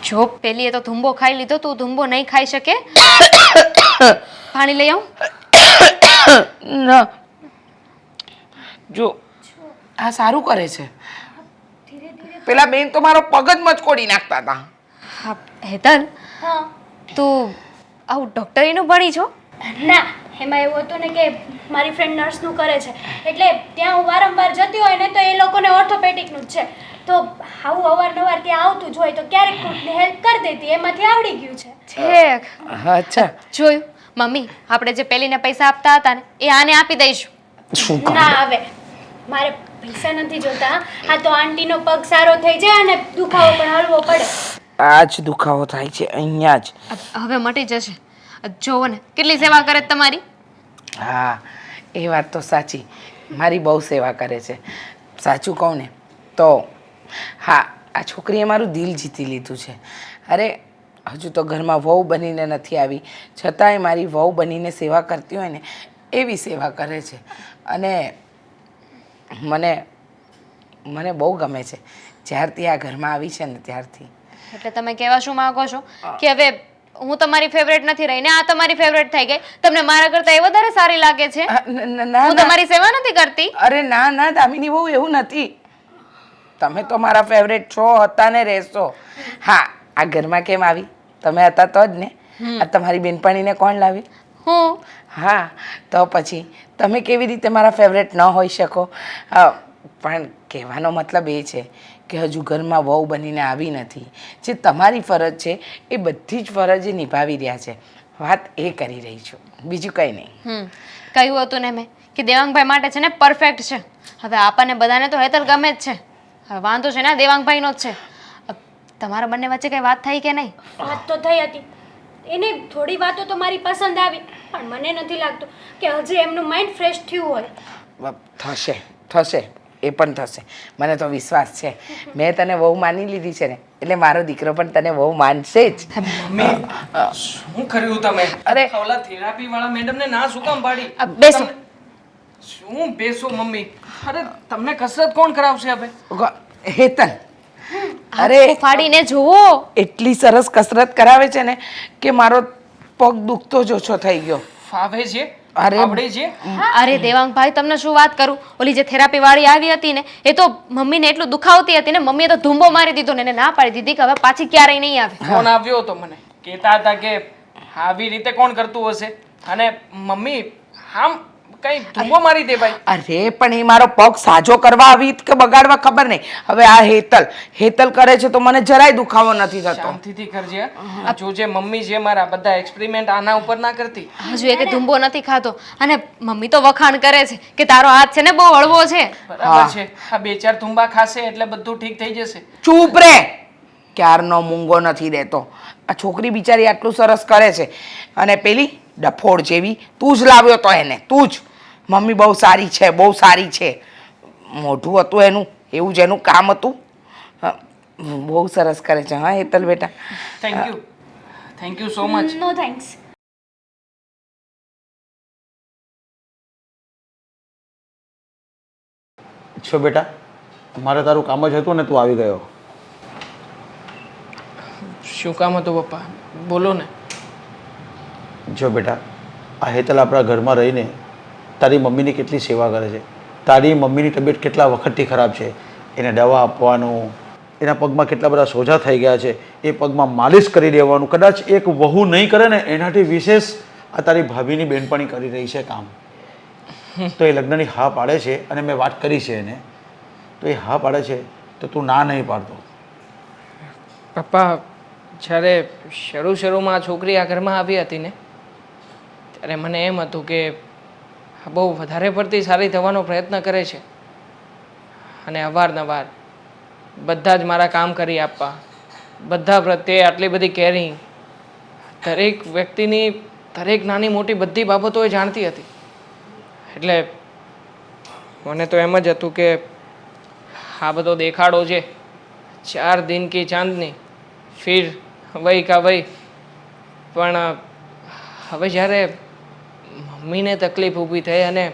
જો પેલીએ તો ધુંબો ખાઈ લીધો, તું ધુંબો નહીં ખાઈ શકે. પાણી લઈ આવું? ના, જો આ સારું કરે છે. પેલા બેન તો મારો પગ જ મચકોડી નાખતા હતા. હા હેતલ, હા તું આવું ડૉક્ટરીનું ભણી છો? ના એમાં એવું હતું ને કે મારી ફ્રેન્ડ નર્સનું કરે છે એટલે ત્યાં હું વારંવાર જતી હોય ને તો એ લોકોને ઓર્થોપેડિકનું જ છે તો આવું અવારનવાર ત્યાં આવતું જ હોય તો ક્યારેક કોઈને હેલ્પ કરી દેતી એમાંથી આવડી ગયું છે. છેક અચ્છા, જોયું મમ્મી, આપણે જે પેલીને પૈસા આપતા હતા ને એ આને આપી દઈશું. શું કામ? ના આવે મારે પૈસા નથી જોતા. આ તો આંટીનો પગ સારો થઈ જાય અને દુખાવો પણ હળવો પડે. આ જ દુખાવો થાય છે અહીંયા જ. હવે મટી જશે. જોવો ને કેટલી સેવા કરે છે તમારી. હા, એ વાત તો સાચી. મારી બહુ સેવા કરે છે. સાચું કહું ને તો હા, આ છોકરીએ મારું દિલ જીતી લીધું છે. અરે હજુ તો ઘરમાં વહુ બનીને નથી આવી, છતાંય મારી વહુ બનીને સેવા કરતી હોય ને એવી સેવા કરે છે. અને મને બહુ ગમે છે જ્યારથી આ ઘરમાં આવી છે ને ત્યારથી. એટલે તમે કહેવા શું માંગો છો કે હવે હું તમારી ફેવરેટ નથી રહી ને આ તમારી ફેવરેટ થઈ ગઈ? તમને મારા કરતા એ વધારે સારી લાગે છે? ના, હું તમારી સેવા નથી કરતી. અરે ના ના દામિની બહુ એવું નથી. તમે તો મારા ફેવરેટ છો, હતા ને રહેશો. હા, આ ઘરમાં કેમ આવી? તમે હતા તો જ ને. આ તમારી બેનપણીને કોણ લાવી? હું. હા, તો પછી તમે કેવી રીતે મારા ફેવરેટ ન હોઈ શકો? પણ કહેવાનો મતલબ એ છે કે હજુ ઘરમાં વહુ બનીને આવી નથી. જે તમારી ફરજ છે એ બધી જ ફરજ એ નિભાવી રહ્યા છે. વાત એ કરી રહી છું, બીજું કંઈ નહીં. કહ્યું હતું ને મેં કે દેવાંગભાઈ માટે છે ને પરફેક્ટ છે. હવે આપણને બધાને તો હેતલ ગમે જ છે. હવે વાંધો છે ને દેવાંગભાઈનો જ છે. તમારા બંને વચ્ચે કઈ વાત થઈ કે નહીં? વાત તો થઈ હતી. એને થોડી વાતો તો મારી પસંદ આવી પણ મને નથી લાગતું કે હજી એમનું માઇન્ડ ફ્રેશ થયું હોય. થશે એ પણ થશે. મને તો વિશ્વાસ છે. મેં તને બહુ માની લીધી છે ને એટલે મારો દીકરો પણ તને બહુ માનશે જ. મમ્મી, શું કર્યું તમે? અરે ઓલા થેરાપી વાળા મેડમને ના શું કામ પાડી? બેસો. શું બેસો મમ્મી? અરે તમને કસરત કોણ કરાવશે હવે? હેતલ, અરે ફાડીને જુઓ. એટલી સરસ કસરત કરાવે છે ને કે મારો પગ દુખતો જ ઓછો થઈ ગયો. ફાવે છે? અરે આવડે છે? અરે દેવાંગભાઈ, તમને શું વાત કરું, ઓલી જે થેરાપી વાળી આવી હતી ને એ તો મમ્મીને એટલું દુખાવતી હતી ને મમ્મીએ તો ધૂંબો મારી દીધો ને એને ના પાડી દીધી કે હવે પાછી ક્યારેય નહીં આવે. ફોન આવ્યો હતો મને, કહેતા હતા કે આવી રીતે કોણ કરતું હશે અને મમ્મી આમ કઈ ધૂંબો મારી દે ભાઈ. અરે પણ એ મારો પગ સાજો કરવા આવી કે બગાડવા ખબર નહીં. હવે આ હેતલ કરે છે તો મને જરાય દુખાવો નથી થતો. શાંતિથી કરજે. જોજે મમ્મી છે મારા બધા એક્સપેરિમેન્ટ આના ઉપર ના કરતી. હજુ એક ધૂંબો નથી ખાતો અને મમ્મી તો વખાણ કરે છે કે તારો હાથ છે ને બહુ હળવો છે. બરાબર છે. આ 2-4 ધુંબા ખાશે એટલે બધું ઠીક થઈ જશે. ચૂપ રે, ક્યારનો મૂંગો નથી રહેતો. આ છોકરી બિચારી આટલું સરસ કરે છે અને પેલી ડફોડ જેવી તું જ લાવ્યો તો એને, તું જ. મમ્મી બહુ સારી છે, બહુ સારી છે. મોઢું હતું એનું, એવું જ એનું કામ હતું. બહુ સરસ કરે છે. હા હેતલ બેટા, thank you so much. No thanks. છો બેટા, મારે તારું કામ જ હતું ને તું આવી ગયો. શું કામ હતું પપ્પા? બોલો ને. જો બેટા, આ હેતલ આપણા ઘરમાં રહીને તારી મમ્મીની કેટલી સેવા કરે છે. તારી મમ્મીની તબિયત કેટલા વખતથી ખરાબ છે, એને દવા આપવાનું, એના પગમાં કેટલા બધા સોજા થઈ ગયા છે, એ પગમાં માલિશ કરી દેવાનું. કદાચ એક વહુ નહીં કરે ને એનાથી વિશેષ આ તારી ભાભીની બેનપણી કરી રહી છે કામ. તો એ લગ્નની હા પાડે છે અને મેં વાત કરી છે એને, તો એ હા પાડે છે તો તું ના નહીં પાડતો. પપ્પા, જ્યારે શરૂમાં આ છોકરી આ ઘરમાં આવી હતી ને, ત્યારે મને એમ હતું કે આ બહુ વધારે પડતી સારી થવાનો પ્રયત્ન કરે છે અને અવારનવાર બધા જ મારા કામ કરી આપવા, બધા પ્રત્યે આટલી બધી કેરિંગ, દરેક વ્યક્તિની દરેક નાની મોટી બધી બાબતો એ જાણતી હતી. એટલે મને તો એમ જ હતું કે આ બધો દેખાડો છે, 4 દિન કી ચાંદની ફિર વહી કા વહી. પણ હવે જ્યારે મમ્મીને તકલીફ ઊભી થઈ અને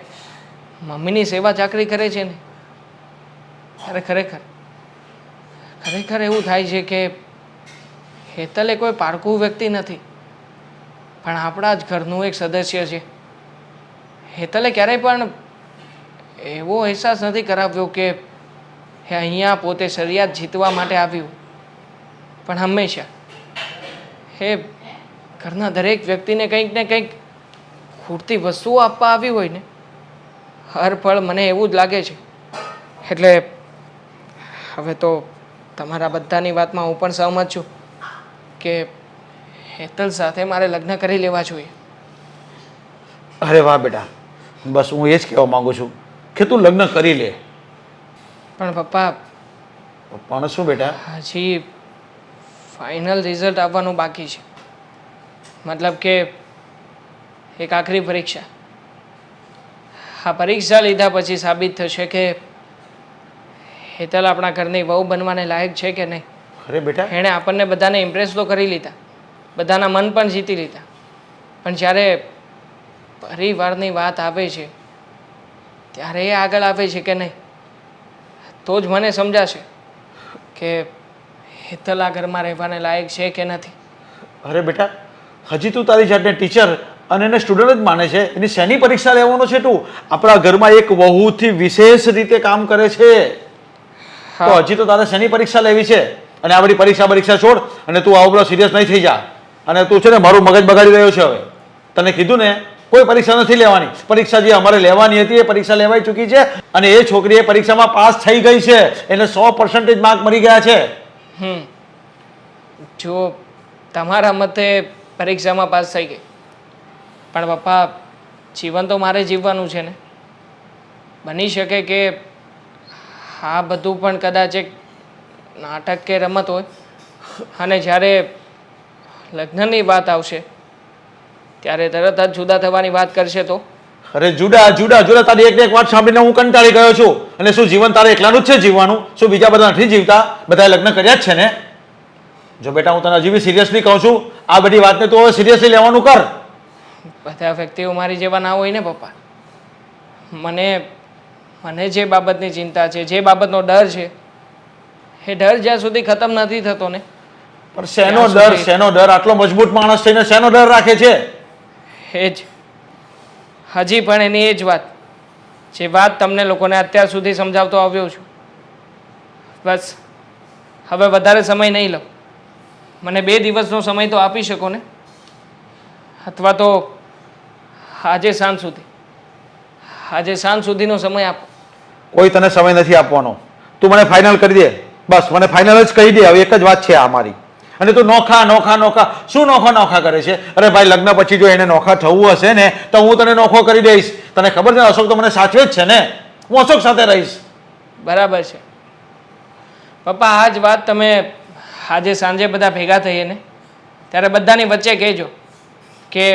મમ્મીની સેવા ચાકરી કરે છે ને, ત્યારે ખરેખર એવું થાય છે કે હેતલ એ કોઈ પારકું વ્યક્તિ નથી, પણ આપણા જ ઘરનું એક સદસ્ય છે. હેતલે ક્યારેય પણ એવો અહેસાસ નથી કરાવ્યો કે એ અહીંયા પોતે શરિયાત જીતવા માટે આવ્યું, પણ હંમેશા એ ઘરના દરેક વ્યક્તિને કંઈક ને કંઈક ખૂટતી વસ્તુઓ આપવા આવી હોય ને, હર પળ મને એવું જ લાગે છે. એટલે હવે તો તમારા બધાની વાતમાં હું પણ સહમત છું કે હેતલ સાથે મારે લગ્ન કરી લેવા જોઈએ. અરે વાહ બેટા, બસ હું એ જ કહેવા માગું છું કે તું લગ્ન કરી લે. પણ પપ્પા, પણ શું બેટા? હજી ફાઇનલ રિઝલ્ટ આવવાનું બાકી છે. મતલબ કે એક આખરી પરીક્ષા. આ પરીક્ષા લીધા પછી સાબિત થશે કે હેતલ આપણા ઘરની વહુ બનવાને લાયક છે કે નહીં. અરે બેટા, એણે આપણને બધાને ઇમ્પ્રેસ તો કરી લીધા, બધાના મન પણ જીતી લીધા, પણ જ્યારે પરિવારની વાત આવે છે ત્યારે એ આગળ આવે છે કે નહીં, તો જ મને સમજાશે કે હેતલ આ ઘરમાં રહેવાને લાયક છે કે નથી. અરે બેટા, હજી તું તારી જાતને ટીચર અને એને સ્ટુડન્ટ જ માને છે. એની શેની પરીક્ષા લેવાનો છે તું? આપણા ઘરમાં એક વહુથી વિશેષ રીતે કામ કરે છે, તો હજી તો તારે શેની પરીક્ષા લેવી છે? અને આ બધી પરીક્ષા છોડ અને તું આવો બધો સિરિયસ નહીં થઈ જા. અને તું છે ને મારું મગજ બગાડી રહ્યો છે. હવે તને કીધું ને, કોઈ પરીક્ષા નથી લેવાની. પરીક્ષા જે અમારે લેવાની હતી એ પરીક્ષા લેવાઈ ચૂકી છે અને એ છોકરી એ પરીક્ષામાં પાસ થઈ ગઈ છે. એને 100% માર્ક મળી ગયા છે. જો તમારા મતે પરીક્ષામાં પાસ થઈ ગઈ, પણ પપ્પા, જીવન તો મારે જીવવાનું છે ને. બની શકે કે આ બધું પણ કદાચ એક નાટક કે રમત હોય અને જ્યારે લગ્નની વાત આવશે ત્યારે તરત જ જુદા થવાની વાત કરશે તો? અરે જુદા તારી એક વાત સાંભળીને હું કંટાળી ગયો છું. અને શું જીવન તારે એકલાનું જ છે જીવવાનું? શું બીજા બધા નથી જીવતા? બધાએ લગ્ન કર્યા જ છે ને. જો બેટા, હું તને હજી બી સિરિયસલી કહું છું, આ બધી વાતને તું હવે સિરિયસલી લેવાનું કર. બધા વ્યક્તિઓ મારી જેવા ના હોય ને પપ્પા. મને જે બાબતની ચિંતા છે, જે બાબતનો ડર છે, એ ડર જ્યાં સુધી ખતમ નથી થતો ને. પણ શેનો ડર? આટલો મજબૂત માણસ થઈને શેનો ડર રાખે છે? એ જ હજી પણ એની એ જ વાત, જે વાત તમને લોકોને અત્યાર સુધી સમજાવતો આવ્યો છું. બસ હવે વધારે સમય નહીં લઉં. મને 2 દિવસનો સમય તો આપી શકો ને, અથવા તો આજે સાંજ સુધીનો સમય આપો. કોઈ તને સમય નથી આપવાનો. તું મને ફાઇનલ કરી દે, બસ મને ફાઇનલ જ કહી દે. હવે એક જ વાત છે આ મારી. અને તું નોખા શું નોખા કરે છે? અરે ભાઈ, લગ્ન પછી જો એને નોખા થવું હશે ને તો હું તને નોખો કરી દઈશ. તને ખબર છે અશોક તો મને સાચવે જ છે ને. હું અશોક સાથે રહીશ. બરાબર છે પપ્પા. આ જ વાત તમે આજે સાંજે બધા ભેગા થઈએ ને ત્યારે બધાની વચ્ચે કહેજો કે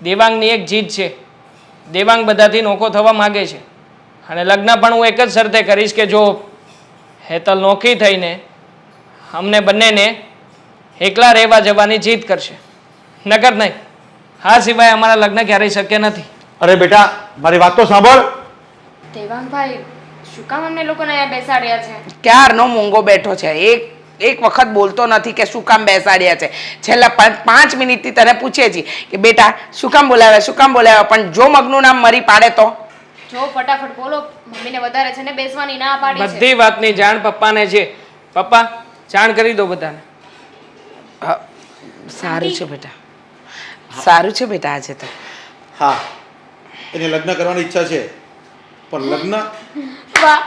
દેવાંગની એક જીદ છે. દેવાંગ બધાથી નોખો થવા માગે છે અને લગ્ન પણ હું એક જ શરતે કરીશ કે જો હેતલ નોખી થઈને અમને બંનેને એકલા રહેવા જવાની જીદ કરશે, નકર નહીં. આ સિવાય અમારા લગ્ન ક્યારેય શક્ય નથી. અરે બેટા, મારી વાત તો સાંભળ. દેવાંગભાઈ, શું કામ અમને લોકોને અહીંયા બેસાડ્યા છે? ક્યારનો મૂંગો બેઠો છે. એક વખત બોલતો નથી કે શું કામ બેસાડ્યા છે. છેલ્લા 5 મિનિટથી તને પૂછે છે કે બેટા શું કામ બોલાવ્યા, પણ જો મગનું નામ મરી પાડે તો? જો ફટાફટ બોલો, મમ્મીને વધારે છે ને બેસવાની ના પાડી છે. બધી વાતની જાણ પપ્પાને છે. પપ્પા, જાણ કરી દો બધાને. સારું છે બેટા આજે તો. હા, એને લગ્ન કરવાની ઈચ્છા છે. પણ લગ્ન વાહ,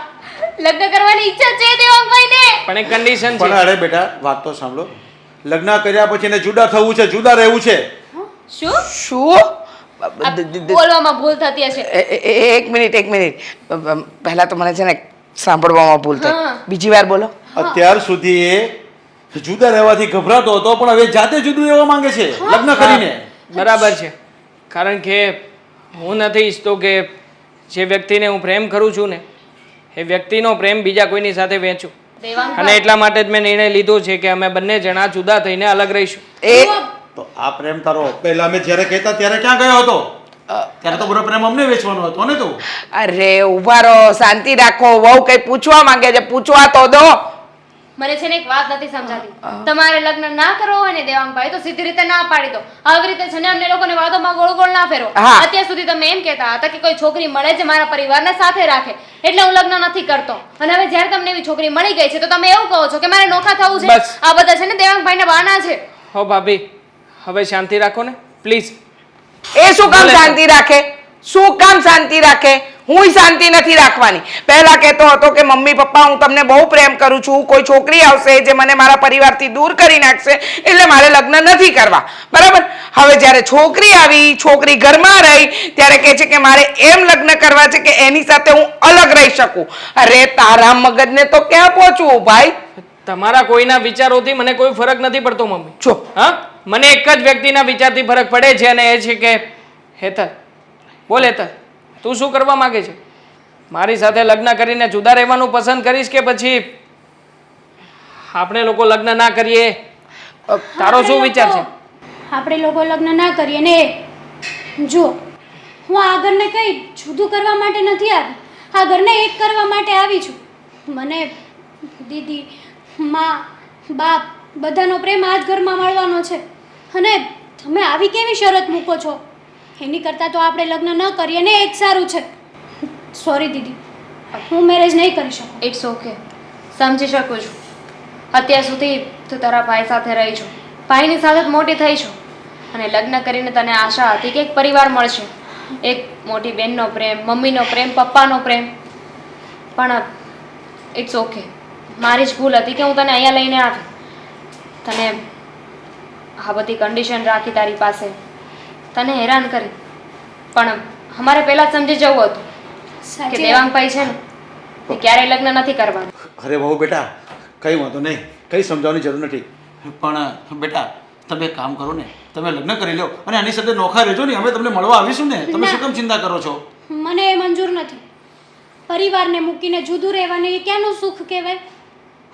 લગ્ન કરવાની ઈચ્છા છે દેવાંગભાઈને. પણ એક કન્ડિશન પણ છે. અરે બેટા વાત તો સાંભળો. લગ્ન કર્યા પછી એને જુદા થવું છે, જુદા રહેવું છે. શું શું આ બોલવામાં ભૂલ થતી હશે. એક મિનિટ પહેલા તો મને છે ને સાંભળવામાં ભૂલ થઈ. હા. બીજી વાર બોલો. અત્યાર સુધી એ જુદા રહેવાથી ગભરાતો હતો, પણ હવે જાતે જુદું રહેવા માંગે છે લગ્ન કરીને. બરાબર છે. કારણ કે હું નથી ઈચ્છતો કે જે વ્યક્તિને હું પ્રેમ કરું છું ને એ વ્યક્તિનો પ્રેમ બીજા કોઈની સાથે વહેંચું. અને દેવાંગભાઈ એટલા માટે જ મેં નિર્ણય લીધો છે કે અમે બંને જણા જુદા થઈને અલગ રહીશું. એ તો આ પ્રેમ તારો પહેલા અમે જ્યારે કહેતા ત્યારે ક્યાં ગયો હતો? ત્યારે તો બધો પ્રેમ અમને વેચવાનો હતો ને તું. અરે ઉભા રહો, શાંતિ રાખો. વહુ કઈ પૂછવા માંગે છે, પૂછવા તો દો. મને છે ને એક વાત નથી સમજાતી. તમારે લગ્ન ના કરવો હોય ને દેવાંગભાઈ તો સીધી રીતે ના પાડી દો. આવી રીતે છે ને અમને લોકોને વાતોમાં ગોળ ગોળ ના ફેરો. હા. અત્યાર સુધી તમે એમ કહેતા હતા કે કોઈ છોકરી મળે છે મારા પરિવારને સાથે રાખે એટલે હું લગ્ન નથી કરતો. અને હવે જ્યારે તમને એવી છોકરી મળી ગઈ છે તો તમે એવું કહો છો કે મારે નોખા થવું છે. બસ. આ બધા છે ને દેવાંગભાઈના બહાના છે. હો ભાભી, હવે શાંતિ રાખો ને પ્લીઝ. એ શું કામ બોલે. શાંતિ રાખે? શું કામ શાંતિ રાખે? હું શાંતિ નથી રાખવાની. પહેલા કહેતો હતો કે મમ્મી પપ્પા હું તમને બહુ પ્રેમ કરું છું, કોઈ છોકરી આવશે જે મને મારા પરિવારથી દૂર કરી નાખશે એટલે મારે લગ્ન નથી કરવા. બરાબર? હવે જ્યારે છોકરી આવી, છોકરી ઘરમાં રહી ત્યારે કહે છે કે મારે એમ લગ્ન કરવા છે કે એની સાથે હું અલગ રહી શકું. અરે તારા મગજને તો ક્યાં પહોંચવું ભાઈ? તમારા કોઈના વિચારોથી મને કોઈ ફરક નથી પડતો મમ્મી. જો હા, મને એક જ વ્યક્તિના વિચારથી ફરક પડે છે અને એ છે કે હેતલ. બોલ હેતલ, તું શું કરવા માંગે છે? મારી સાથે લગ્ન કરીને જુદા રહેવાનું પસંદ કરીશ કે પછી આપણે લોકો લગ્ન ના કરીએ? તારો શું વિચાર છે? આપણે લોકો લગ્ન ના કરીએ ને જો હું આ ઘરને કંઈ જુદું કરવા માટે નથી આવી, આ ઘરને એક કરવા માટે આવી છું. મને દીદી, મા, બાપ બધાનો પ્રેમ આ જ ઘરમાં મળવાનો છે અને તમે આવી કેવી શરત મૂકો છો? એની કરતાં તો આપણે લગ્ન ન કરીએ ને એ જ સારું છે. સોરી દીદી, હું મેરેજ નહીં કરી શકું. ઇટ્સ ઓકે, સમજી શકું છું. અત્યાર સુધી તું તારા ભાઈ સાથે રહી છું, ભાઈની સાથે જ મોટી થઈ છું અને લગ્ન કરીને તને આશા હતી કે એક પરિવાર મળશે, એક મોટી બહેનનો પ્રેમ, મમ્મીનો પ્રેમ, પપ્પાનો પ્રેમ. પણ ઇટ્સ ઓકે, મારી જ ભૂલ હતી કે હું તને અહીંયા લઈને આવી, તને આ બધી કન્ડિશન રાખી તારી પાસે, તને હેરાન કરી. પણ અમારે પહેલાં જ સમજી જવું હતું કે સાચી વાત. દેવાંગભાઈ છે ને એ ક્યારેય લગ્ન નથી કરવાનું. અરે બહુ બેટા, કંઈ વાંધો નહીં, કંઈ સમજાવવાની જરૂર નથી. પણ બેટા તમે એક કામ કરો ને, તમે લગ્ન કરી લો અને આની સાથે નોખા રહેજો ને. અમે તમને મળવા આવીશું ને. તમે શું કામ ચિંતા કરો છો? મને એ મંજૂર નથી. પરિવારને મૂકીને જુદું રહેવાને એ ક્યાંનું સુખ કહેવાય?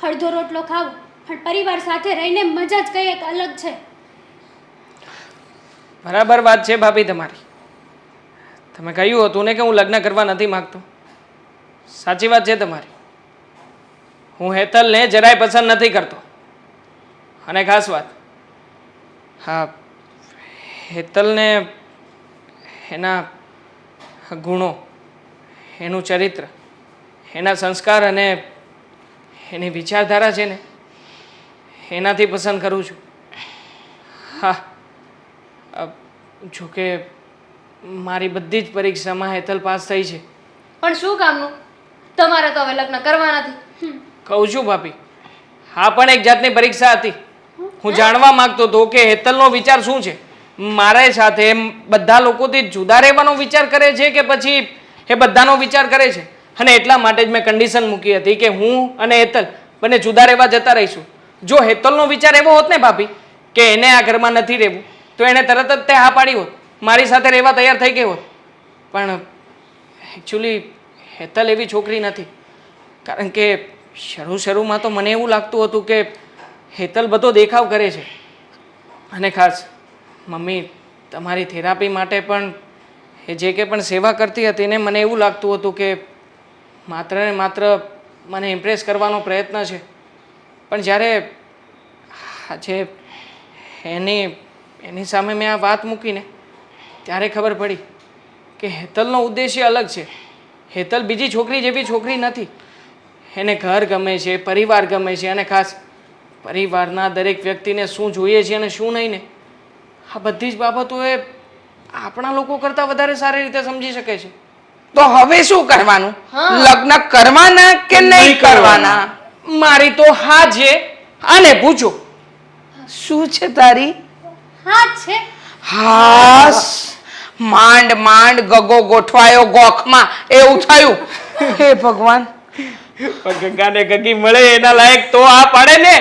અડધો રોટલો ખાવો પણ પરિવાર સાથે રહીને મજા જ કંઈ એક અલગ છે. બરાબર વાત છે ભાભી તમારી. તમે કહ્યું હતું ને કે હું લગ્ન કરવા નથી માંગતો. સાચી વાત છે તમારી. હું હેતલને જરાય પસંદ નથી કરતો. અને ખાસ વાત, હા, હેતલને એના ગુણો, એનું ચરિત્ર, એના સંસ્કાર અને એની વિચારધારા છે ને એનાથી પસંદ કરું છું. હા, જોકે મારી બધી જ પરીક્ષામાં હેતલ પાસ થઈ છે. પણ શું કામનું? તમારે તો હવે લગ્ન કરવા નથી. કહું છું ભાભી, હા પણ એક જાતની પરીક્ષા હતી. હું જાણવા માંગતો હતો કે હેતલનો વિચાર શું છે. મારા સાથે બધા લોકોથી જુદા રહેવાનો વિચાર કરે છે કે પછી એ બધાનો વિચાર કરે છે. અને એટલા માટે જ મેં કન્ડિશન મૂકી હતી કે હું અને હેતલ બંને જુદા રહેવા જતા રહીશું. જો હેતલનો વિચાર એવો હોત ને ભાભી કે એને આ ઘરમાં નથી રહેવું તો એણે તરત જ તે હા પાડી હોત, મારી સાથે રહેવા તૈયાર થઈ ગઈ હોત. પણ એકચ્યુઅલી હેતલ એવી છોકરી નથી. કારણ કે શરૂમાં તો મને એવું લાગતું હતું કે હેતલ બધો દેખાવ કરે છે. અને ખાસ મમ્મી તમારી થેરાપી માટે પણ એ જે કે પણ સેવા કરતી હતી ને મને એવું લાગતું હતું કે માત્ર ને માત્ર મને ઇમ્પ્રેસ કરવાનો પ્રયત્ન છે. પણ જ્યારે આજે એની સામે મેં આ વાત મૂકીને ત્યારે ખબર પડી કે હેતલનો ઉદ્દેશ્ય અલગ છે. હેતલ બીજી છોકરી જેવી છોકરી નથી. એને ઘર ગમે છે, પરિવાર ગમે છે અને ખાસ પરિવારના દરેક વ્યક્તિને શું જોઈએ છે અને શું નહીં ને આ બધી જ બાબતો એ આપણા લોકો કરતાં વધારે સારી રીતે સમજી શકે છે. તો હવે શું કરવાનું? લગ્ન કરવાના કે નહીં કરવાના? મારી તો હા છે. આને પૂછો. શું છે તારી? હા છે. હાસ માંડ માંડ ગગો ગોઠવાયો ગોખમાં એવું થયું. હે ભગવાન. પણ ગંગાને ગગી મળે એના લાયક તો આ પાડે ને.